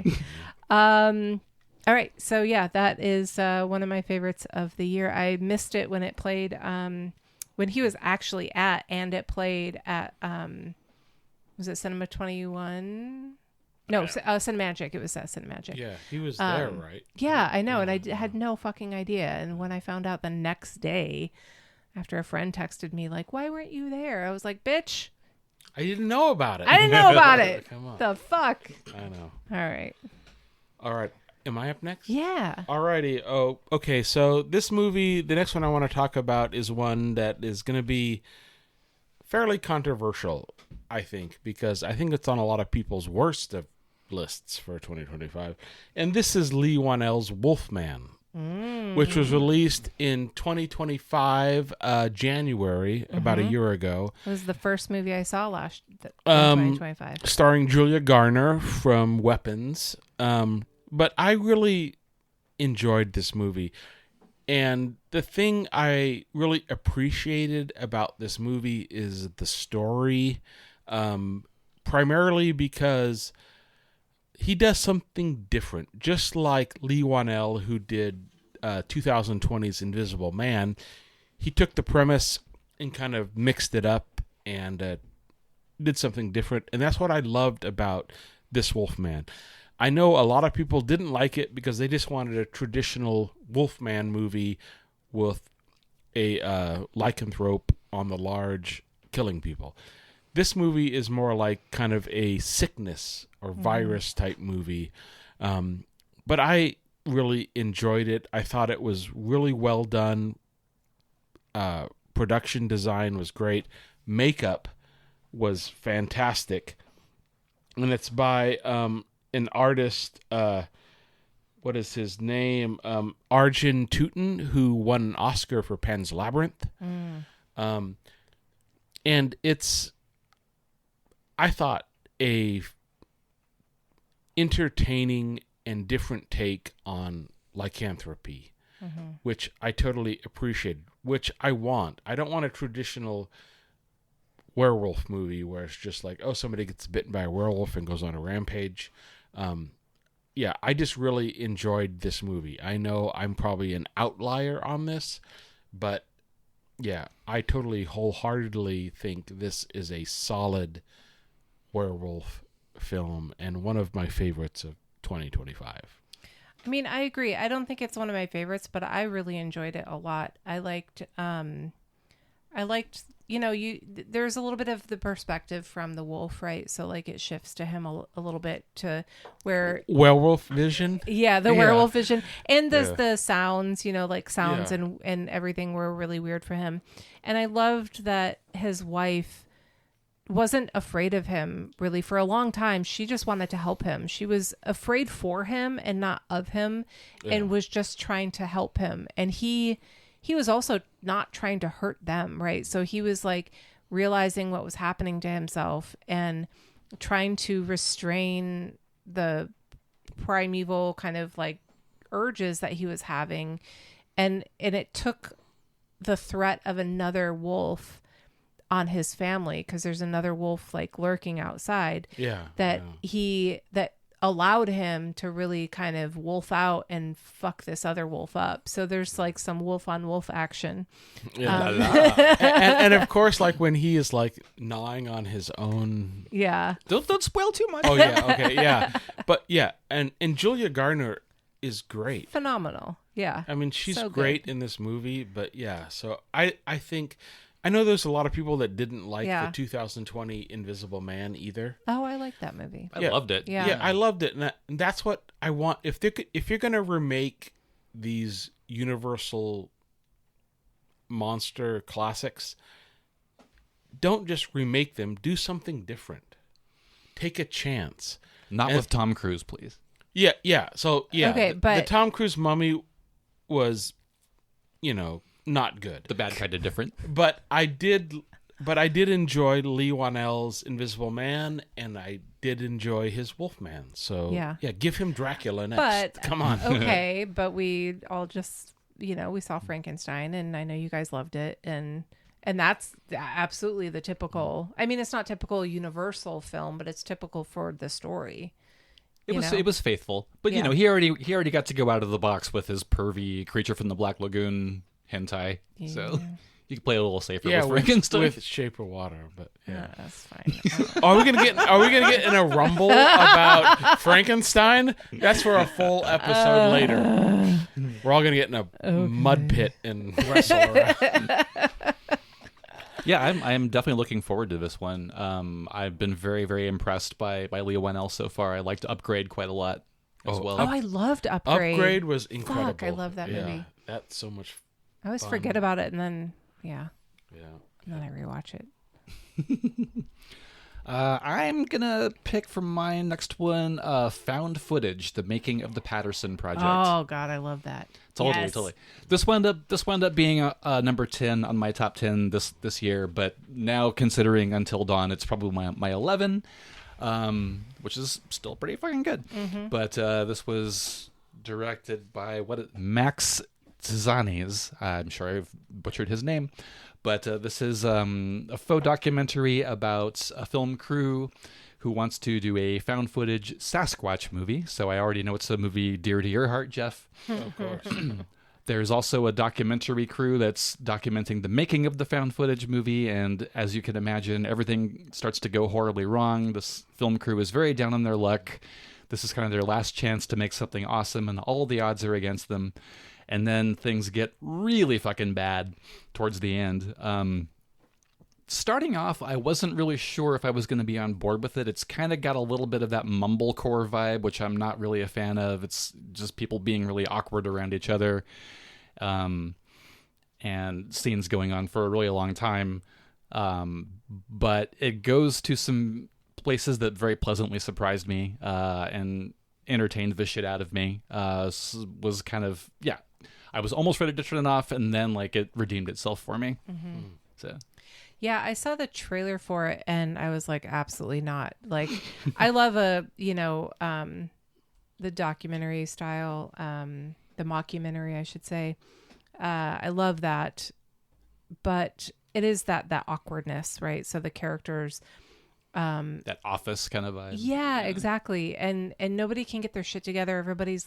Speaker 1: All right. So yeah, that is one of my favorites of the year. I missed it when it played, when he was actually at, and it played at, was it Cinema 21? No, Cinemagic. It was at Cinemagic.
Speaker 2: Yeah, he was there, right?
Speaker 1: Yeah, I know. And I had no fucking idea. And when I found out the next day, after a friend texted me like, why weren't you there? I was like, bitch.
Speaker 2: I didn't know about it.
Speaker 1: I didn't know about it.
Speaker 2: Come on.
Speaker 1: The fuck?
Speaker 2: I know.
Speaker 1: All right.
Speaker 2: Am I up next?
Speaker 1: Yeah.
Speaker 2: Alrighty. Oh, okay. So this movie, the next one I want to talk about is one that is going to be fairly controversial, I think, because I think it's on a lot of people's worst of lists for 2025. And this is Lee Wanell's Wolfman, which was released in 2025, January, about a year ago.
Speaker 1: It was the first movie I saw in 2025.
Speaker 2: Starring Julia Garner from Weapons. But I really enjoyed this movie. And the thing I really appreciated about this movie is the story, primarily because he does something different. Just like Lee Wanell, who did 2020's Invisible Man, he took the premise and kind of mixed it up and did something different. And that's what I loved about this Wolfman. I know a lot of people didn't like it because they just wanted a traditional Wolfman movie with a lycanthrope on the large killing people. This movie is more like kind of a sickness or virus type movie. But I really enjoyed it. I thought it was really well done. Production design was great. Makeup was fantastic. And it's by an artist, what is his name? Arjun Tootin, who won an Oscar for Pan's Labyrinth. And it's, I thought, a entertaining and different take on lycanthropy, which I totally appreciated, which I want. I don't want a traditional werewolf movie where it's just like, oh, somebody gets bitten by a werewolf and goes on a rampage. Yeah, I just really enjoyed this movie. I know I'm probably an outlier on this, but yeah, I totally wholeheartedly think this is a solid werewolf film and one of my favorites of 2025.
Speaker 1: I mean, I agree. I don't think it's one of my favorites, but I really enjoyed it a lot. I liked, there's a little bit of the perspective from the wolf, right? So like it shifts to him a little bit to where
Speaker 2: werewolf vision.
Speaker 1: Yeah, the werewolf vision, and the sounds, like sounds and everything were really weird for him. And I loved that his wife wasn't afraid of him really for a long time. She just wanted to help him. She was afraid for him and not of him, and was just trying to help him. And he was also not trying to hurt them, right? So he was like realizing what was happening to himself and trying to restrain the primeval kind of like urges that he was having. And it took the threat of another wolf on his family, because there's another wolf like lurking outside that allowed him to really kind of wolf out and fuck this other wolf up. So there's like some wolf on wolf action.
Speaker 2: And of course, like when he is like gnawing on his own.
Speaker 1: Yeah.
Speaker 3: Don't spoil too much.
Speaker 2: Oh yeah. Okay. Yeah. But yeah. And Julia Garner is great.
Speaker 1: Phenomenal. Yeah.
Speaker 2: I mean, she's
Speaker 1: so
Speaker 2: great
Speaker 1: good
Speaker 2: in this movie, but yeah. So I think, I know there's a lot of people that didn't like the 2020 Invisible Man either.
Speaker 1: Oh, I like that movie.
Speaker 3: I loved it.
Speaker 1: Yeah,
Speaker 2: I loved it, and that's what I want. If you're gonna remake these Universal monster classics, don't just remake them. Do something different. Take a chance.
Speaker 3: Not with Tom Cruise, please.
Speaker 2: Yeah. So yeah,
Speaker 1: okay, but
Speaker 2: the Tom Cruise Mummy was, not good.
Speaker 3: The bad kind of different.
Speaker 2: But I did enjoy Lee Wanell's Invisible Man, and I did enjoy his Wolfman. So yeah, give him Dracula next.
Speaker 1: But
Speaker 2: come on.
Speaker 1: Okay, but we all just we saw Frankenstein, and I know you guys loved it, and that's absolutely the typical. I mean, it's not typical Universal film, but it's typical for the story.
Speaker 3: It was faithful, but he already got to go out of the box with his pervy Creature from the Black Lagoon hentai, so you can play a little safer with Frankenstein.
Speaker 2: With Shape of Water, but
Speaker 1: that's fine.
Speaker 2: Are we gonna get in a rumble about Frankenstein? That's for a full episode later. We're all gonna get in a mud pit and wrestle around.
Speaker 3: Yeah, I'm definitely looking forward to this one. I've been very, very impressed by Leah Wanell so far. I liked Upgrade quite a lot as well.
Speaker 1: Oh, I loved Upgrade.
Speaker 2: Upgrade was incredible.
Speaker 1: Fuck, I love that movie.
Speaker 2: That's so much
Speaker 1: I always
Speaker 2: fun.
Speaker 1: forget about it, and then,
Speaker 2: Yeah.
Speaker 1: and then I rewatch it.
Speaker 3: I'm gonna pick for my next one, Found Footage: The Making of the Patterson Project.
Speaker 1: Oh God, I love that.
Speaker 3: Totally. This wound up being a number 10 on my top 10 this year, but now considering Until Dawn, it's probably my 11, which is still pretty fucking good.
Speaker 1: Mm-hmm.
Speaker 3: But this was directed by Max Tzanis. I'm sure I've butchered his name. But this is a faux documentary about a film crew who wants to do a found footage Sasquatch movie. So I already know it's a movie dear to your heart, Jeff.
Speaker 2: Of course.
Speaker 3: There's also a documentary crew that's documenting the making of the found footage movie. And as you can imagine, everything starts to go horribly wrong. This film crew is very down on their luck. This is kind of their last chance to make something awesome, and all the odds are against them. And then things get really fucking bad towards the end. Starting off, I wasn't really sure if I was going to be on board with it. It's kind of got a little bit of that mumblecore vibe, which I'm not really a fan of. It's just people being really awkward around each other. And scenes going on for a really long time. But it goes to some places that very pleasantly surprised me and entertained the shit out of me. Was kind of, yeah. I was almost ready to turn it off, and then it redeemed itself for me.
Speaker 1: Mm-hmm.
Speaker 3: So,
Speaker 1: yeah, I saw the trailer for it, and I was like, absolutely not. I love the documentary style, the mockumentary, I should say. I love that, but it is that awkwardness, right? So the characters,
Speaker 3: that Office kind of vibe.
Speaker 1: Yeah, exactly. And nobody can get their shit together. Everybody's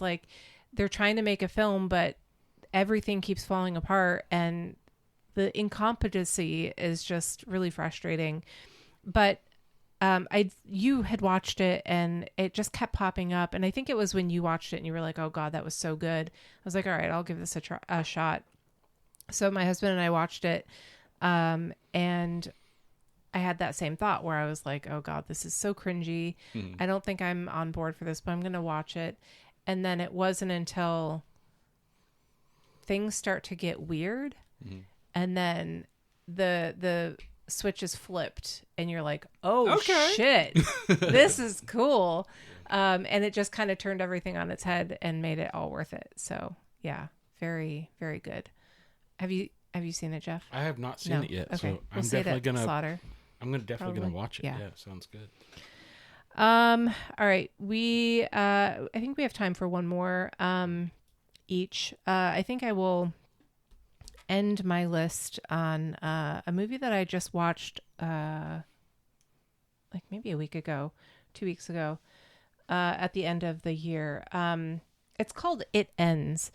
Speaker 1: they're trying to make a film, but everything keeps falling apart, and the incompetency is just really frustrating. But you had watched it, and it just kept popping up, and I think it was when you watched it and you were like, oh God, that was so good. I was like, all right, I'll give this a shot. So my husband and I watched it, and I had that same thought where I was like, oh God, this is so cringy. I don't think I'm on board for this, but I'm going to watch it. And then it wasn't until things start to get weird, and then the switch is flipped, and you're like, oh, okay. Shit, this is cool. And it just kind of turned everything on its head and made it all worth it. So yeah, very, very good. Have you seen it, Jeff?
Speaker 2: I have not seen it yet.
Speaker 1: Okay.
Speaker 2: So I'm definitely gonna
Speaker 1: Slaughter.
Speaker 2: I'm definitely gonna watch it.
Speaker 1: Yeah.
Speaker 2: Sounds good.
Speaker 1: All right. I think we have time for one more each. I think I will end my list on a movie that I just watched maybe a week ago, 2 weeks ago, at the end of the year. It's called It Ends,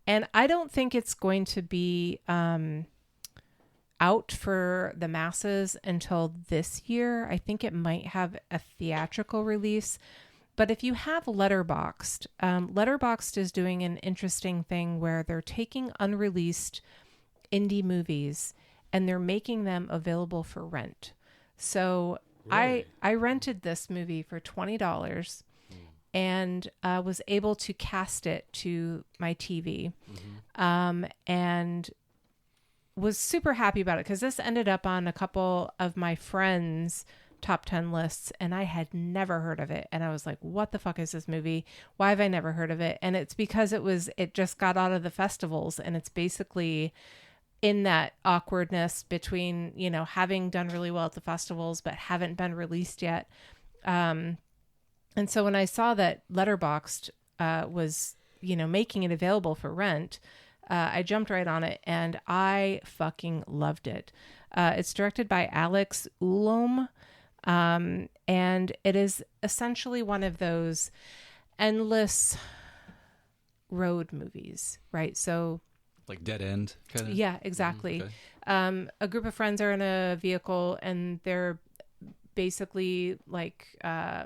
Speaker 1: and I don't think it's going to be out for the masses until this year. I think it might have a theatrical release. But if you have Letterboxd, Letterboxd is doing an interesting thing where they're taking unreleased indie movies and they're making them available for rent. So really? I rented this movie for $20 and was able to cast it to my TV, and was super happy about it because this ended up on a couple of my friends' top 10 lists, and I had never heard of it. And I was like, what the fuck is this movie? Why have I never heard of it? And it's because it just got out of the festivals, and it's basically in that awkwardness between, having done really well at the festivals, but haven't been released yet. And so when I saw that Letterboxd was, making it available for rent, I jumped right on it, and I fucking loved it. It's directed by Alex Ulom, and it is essentially one of those endless road movies, right? So,
Speaker 3: like Dead End, kind of?
Speaker 1: Yeah, exactly. Okay. A group of friends are in a vehicle, and they're basically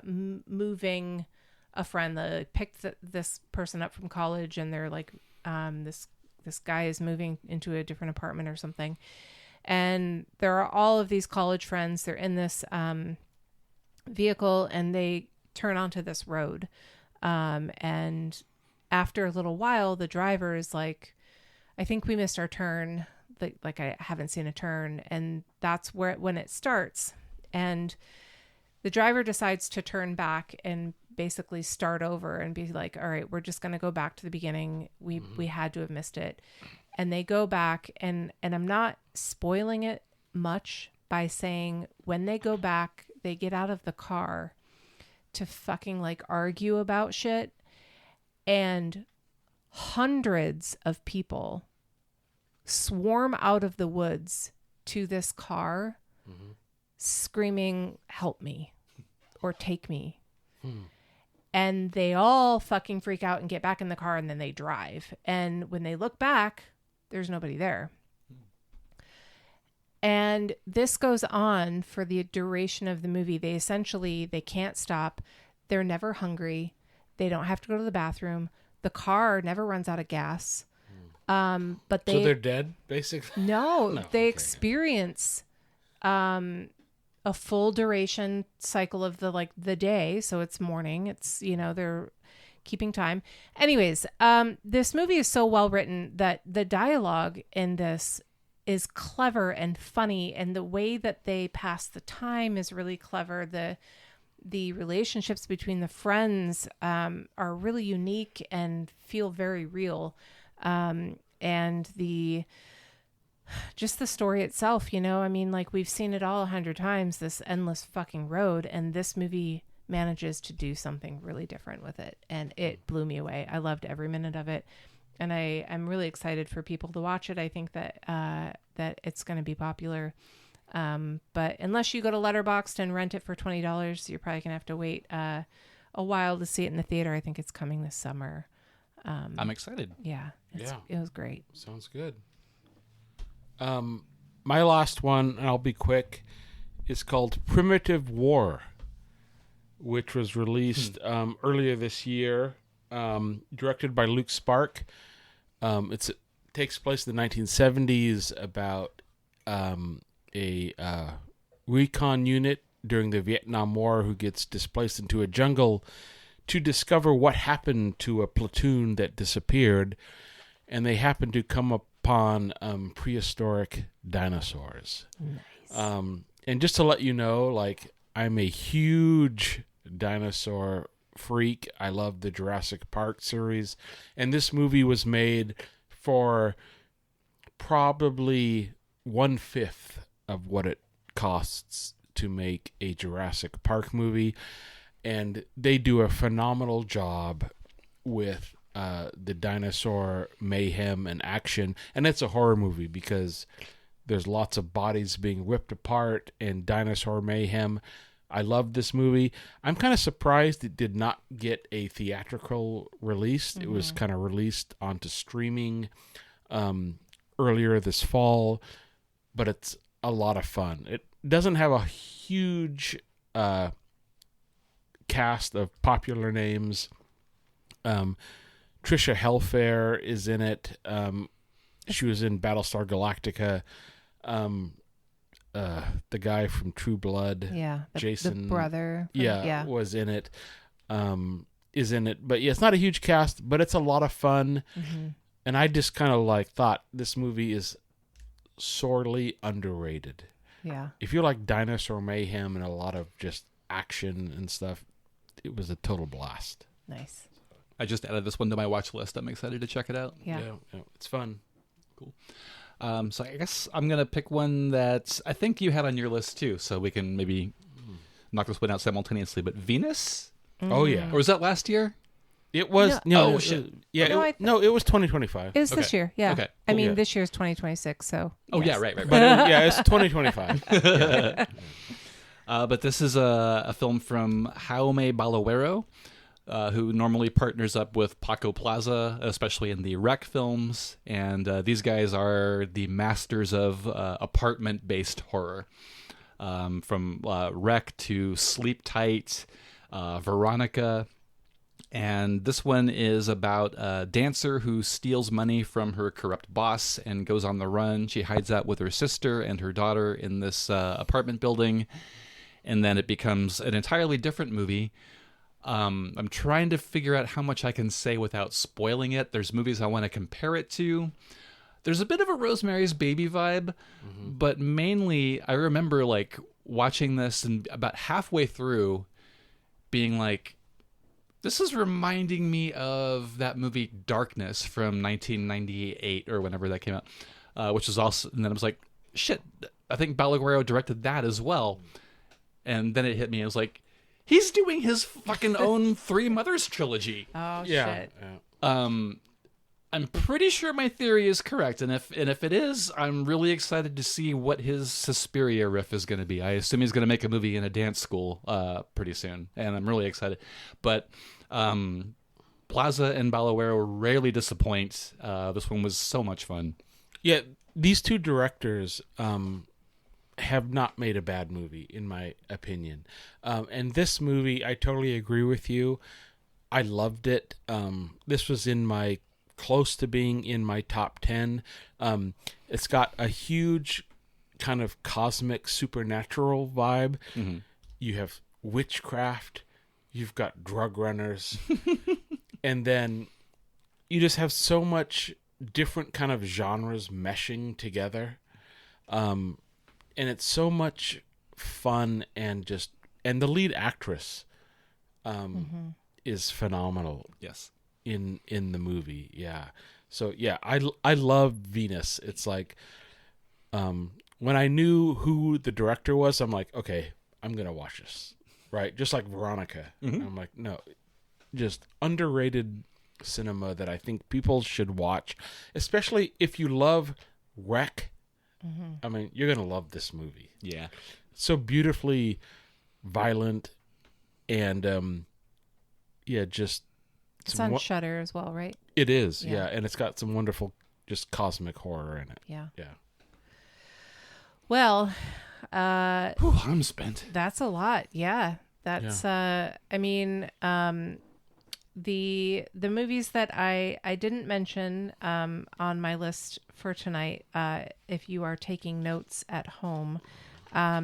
Speaker 1: moving a friend. They picked this person up from college, and they're like, this guy is moving into a different apartment or something. And there are all of these college friends. They're in this vehicle, and they turn onto this road. And after a little while, the driver is like, I think we missed our turn. like I haven't seen a turn. And that's when it starts. And the driver decides to turn back and basically start over and be like, all right, we're just going to go back to the beginning. We had to have missed it. And they go back, and I'm not spoiling it much by saying when they go back, they get out of the car to fucking like argue about shit, and hundreds of people swarm out of the woods to this car screaming, help me or take me. And they all fucking freak out and get back in the car, and then they drive. And when they look back, there's nobody there. And this goes on for the duration of the movie. They can't stop. They're never hungry. They don't have to go to the bathroom. The car never runs out of gas. So
Speaker 2: they're dead, basically?
Speaker 1: No, they experience a full duration cycle of the day. So it's morning. It's, they're keeping time. Anyways, this movie is so well written that the dialogue in this is clever and funny, and the way that they pass the time is really clever. The relationships between the friends are really unique and feel very real. And just the story itself, we've seen it all 100 times, this endless fucking road, and this movie manages to do something really different with it, and it blew me away. I loved every minute of it. And I'm really excited for people to watch it. I think that that it's going to be popular. But unless you go to Letterboxd and rent it for $20, you're probably going to have to wait a while to see it in the theater. I think it's coming this summer.
Speaker 3: I'm excited.
Speaker 1: Yeah. It was great.
Speaker 2: Sounds good. My last one, and I'll be quick, is called Primitive War, which was released earlier this year. Directed by Luke Spark. It takes place in the 1970s about a recon unit during the Vietnam War who gets displaced into a jungle to discover what happened to a platoon that disappeared, and they happen to come upon prehistoric dinosaurs.
Speaker 1: Nice.
Speaker 2: And just to let you know, I'm a huge dinosaur freak. I love the Jurassic Park series, and this movie was made for probably 1/5 of what it costs to make a Jurassic Park movie, and they do a phenomenal job with the dinosaur mayhem and action. And it's a horror movie because there's lots of bodies being ripped apart and dinosaur mayhem. I love this movie. I'm kind of surprised it did not get a theatrical release. It was kind of released onto streaming earlier this fall, but it's a lot of fun. It doesn't have a huge cast of popular names. Trisha Helfer is in it. She was in Battlestar Galactica. The guy from True Blood, Jason,
Speaker 1: the brother,
Speaker 2: was in it, is in it. But it's not a huge cast, but it's a lot of fun. And I just kind of thought this movie is sorely underrated.
Speaker 1: Yeah.
Speaker 2: If you like dinosaur mayhem and a lot of just action and stuff, it was a total blast.
Speaker 1: Nice.
Speaker 3: I just added this one to my watch list. I'm excited to check it out.
Speaker 1: Yeah,
Speaker 2: it's fun.
Speaker 3: Cool. So I guess I'm going to pick one that I think you had on your list too, so we can maybe knock this one out simultaneously. But Venus?
Speaker 2: Oh, yeah.
Speaker 3: Or was that last year?
Speaker 2: It was. No,
Speaker 3: oh, shit.
Speaker 2: It was 2025.
Speaker 1: It was this year, yeah.
Speaker 3: Okay.
Speaker 1: I mean, this year's 2026, so.
Speaker 3: Oh,
Speaker 1: yes.
Speaker 3: yeah, right.
Speaker 2: But it's 2025.
Speaker 3: But this is a film from Jaume Balaguero, who normally partners up with Paco Plaza, especially in the Rec films. And these guys are the masters of apartment-based horror. From Rec to Sleep Tight, Veronica. And this one is about a dancer who steals money from her corrupt boss and goes on the run. She hides out with her sister and her daughter in this apartment building. And then it becomes an entirely different movie. I'm trying to figure out how much I can say without spoiling it. There's movies I want to compare it to. There's a bit of a Rosemary's Baby vibe, but mainly I remember like watching this and about halfway through being like, this is reminding me of that movie Darkness from 1998 or whenever that came out, which was also, and then I was like, shit, I think Balaguero directed that as well. And then it hit me. I was like, he's doing his fucking own Three Mothers trilogy.
Speaker 1: Oh,
Speaker 2: Yeah.
Speaker 1: shit.
Speaker 3: I'm pretty sure my theory is correct, and if it is, I'm really excited to see what his Suspiria riff is going to be. I assume he's going to make a movie in a dance school pretty soon, and I'm really excited. But Plaza and Balaguero rarely disappoint. This one was so much fun.
Speaker 2: Yeah, these two directors have not made a bad movie, in my opinion. And this movie, I totally agree with you. I loved it. This was close to being in my top 10. It's got a huge kind of cosmic supernatural vibe. Mm-hmm. You have witchcraft, you've got drug runners, and then you just have so much different kind of genres meshing together. And it's so much fun, and the lead actress is phenomenal.
Speaker 3: Yes.
Speaker 2: In the movie, yeah. So yeah, I love Venus. It's like when I knew who the director was, I'm like, okay, I'm gonna watch this, right? Just like Veronica. Mm-hmm. I'm like, no, just underrated cinema that I think people should watch, especially if you love Wreck. Mm-hmm. I mean, you're gonna love this movie.
Speaker 3: Yeah,
Speaker 2: so beautifully violent, and just.
Speaker 1: It's on Shudder as well, right?
Speaker 2: It is, yeah. And it's got some wonderful, just cosmic horror in it.
Speaker 1: Yeah.
Speaker 2: Yeah.
Speaker 1: Well,
Speaker 3: I'm spent.
Speaker 1: That's a lot. Yeah. That's, I mean, the movies that I didn't mention on my list for tonight, if you are taking notes at home,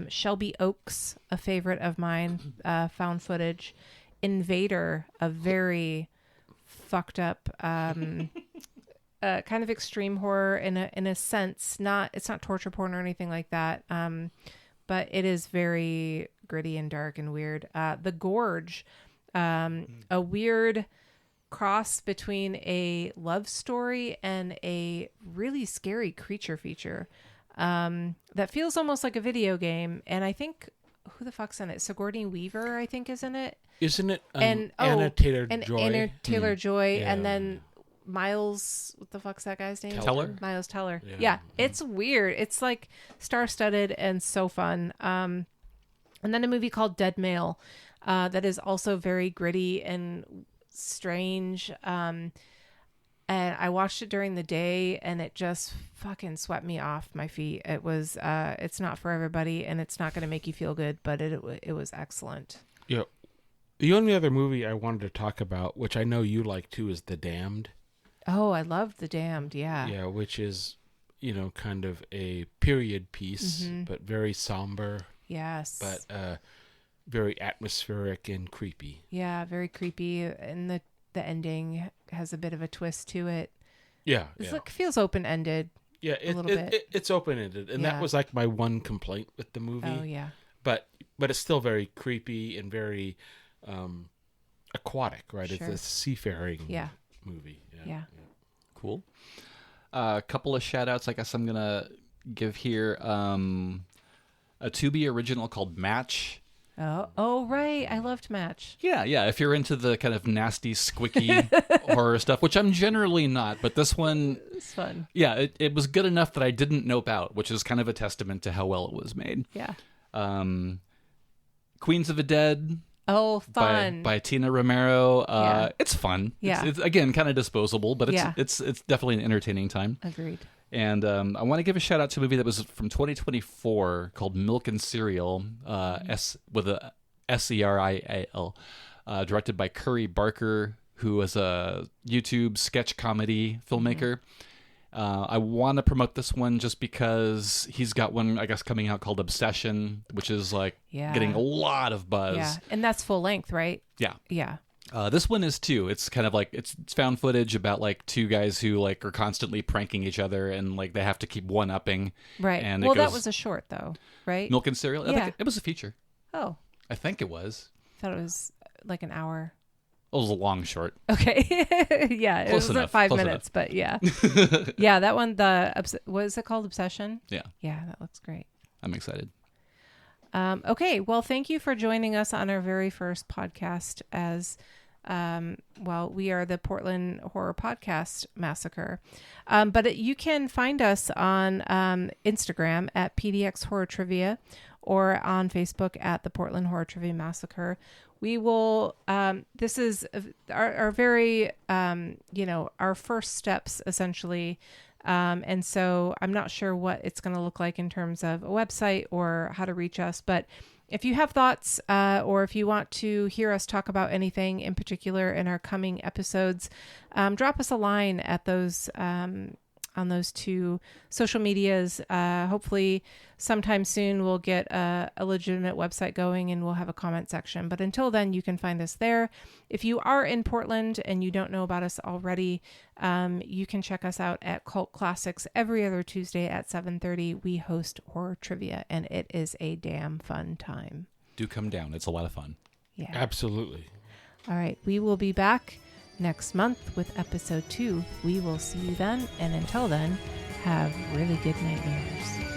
Speaker 1: Shelby Oaks, a favorite of mine, found footage. Invader, a very fucked up kind of extreme horror in a sense. It's not torture porn or anything like that, but it is very gritty and dark and weird. The Gorge, a weird cross between a love story and a really scary creature feature that feels almost like a video game. And I think, who the fuck's in it? Sigourney Weaver, I think, is in it.
Speaker 2: Isn't it Anna Taylor-Joy?
Speaker 1: Anna Taylor-Joy, and then Miles, what the fuck's that guy's name?
Speaker 3: Teller?
Speaker 1: Miles Teller. Yeah, it's weird. It's like star-studded and so fun. And then a movie called Dead Male that is also very gritty and strange. And I watched it during the day, and it just fucking swept me off my feet. It was, it's not for everybody, and it's not going to make you feel good, but it was excellent.
Speaker 2: Yeah. The only other movie I wanted to talk about, which I know you like too, is The Damned.
Speaker 1: Oh, I loved The Damned, yeah.
Speaker 2: Yeah, which is, kind of a period piece, but very somber.
Speaker 1: Yes.
Speaker 2: But very atmospheric and creepy.
Speaker 1: Yeah, very creepy. And the ending has a bit of a twist to it.
Speaker 2: Yeah.
Speaker 1: It feels open-ended.
Speaker 2: Yeah, it's open-ended. And that was like my one complaint with the movie.
Speaker 1: Oh, yeah.
Speaker 2: But it's still very creepy and very aquatic, right?
Speaker 1: Sure.
Speaker 2: It's a seafaring movie.
Speaker 1: Yeah.
Speaker 3: Cool. A couple of shout outs I guess I'm going to give here. A Tubi original called Match.
Speaker 1: Oh, right. I loved Match.
Speaker 3: Yeah. If you're into the kind of nasty, squicky horror stuff, which I'm generally not, but this one...
Speaker 1: It's fun.
Speaker 3: Yeah, it was good enough that I didn't nope out, which is kind of a testament to how well it was made.
Speaker 1: Yeah.
Speaker 3: Queens of the Dead.
Speaker 1: Oh, fun.
Speaker 3: By Tina Romero. It's fun.
Speaker 1: Yeah.
Speaker 3: It's again, kind of disposable, but it's definitely an entertaining time.
Speaker 1: Agreed.
Speaker 3: And I want to give a shout out to a movie that was from 2024 called Milk and Cereal, with a Serial, directed by Curry Barker, who is a YouTube sketch comedy filmmaker. I want to promote this one just because he's got one, I guess, coming out called Obsession, which is like getting a lot of buzz.
Speaker 1: Yeah, and that's full length, right?
Speaker 3: Yeah.
Speaker 1: Yeah.
Speaker 3: This one is too. It's kind of like it's found footage about like two guys who like are constantly pranking each other, and like they have to keep one-upping.
Speaker 1: Right.
Speaker 3: And
Speaker 1: Well, that was a short though, right?
Speaker 3: Milk and Cereal. I
Speaker 1: Yeah.
Speaker 3: think it was a feature.
Speaker 1: Oh,
Speaker 3: I think it was.
Speaker 1: I thought it was like an hour.
Speaker 3: It was a long short.
Speaker 1: Okay. Yeah, it
Speaker 3: Close
Speaker 1: wasn't
Speaker 3: enough,
Speaker 1: 5
Speaker 3: close
Speaker 1: minutes, but yeah. Yeah, that one, what is it called? Obsession?
Speaker 3: Yeah,
Speaker 1: Yeah, that looks great.
Speaker 3: I'm excited.
Speaker 1: Okay, well, thank you for joining us on our very first podcast as, well, we are the Portland Horror Podcast Massacre. But you can find us on Instagram at PDX Horror Trivia or on Facebook at the Portland Horror Trivia Massacre. We will, this is our very, our first steps essentially. And so I'm not sure what it's going to look like in terms of a website or how to reach us. But if you have thoughts or if you want to hear us talk about anything in particular in our coming episodes, drop us a line at those on those two social medias. Hopefully sometime soon we'll get a legitimate website going and we'll have a comment section. But until then, you can find us there. If you are in Portland and you don't know about us already, you can check us out at Cult Classics every other Tuesday at 7:30. We host horror trivia and it is a damn fun time.
Speaker 3: Do come down. It's a lot of fun.
Speaker 1: Yeah.
Speaker 2: Absolutely.
Speaker 1: All right. We will be back next month with episode 2. We will see you then. And until then, have really good nightmares.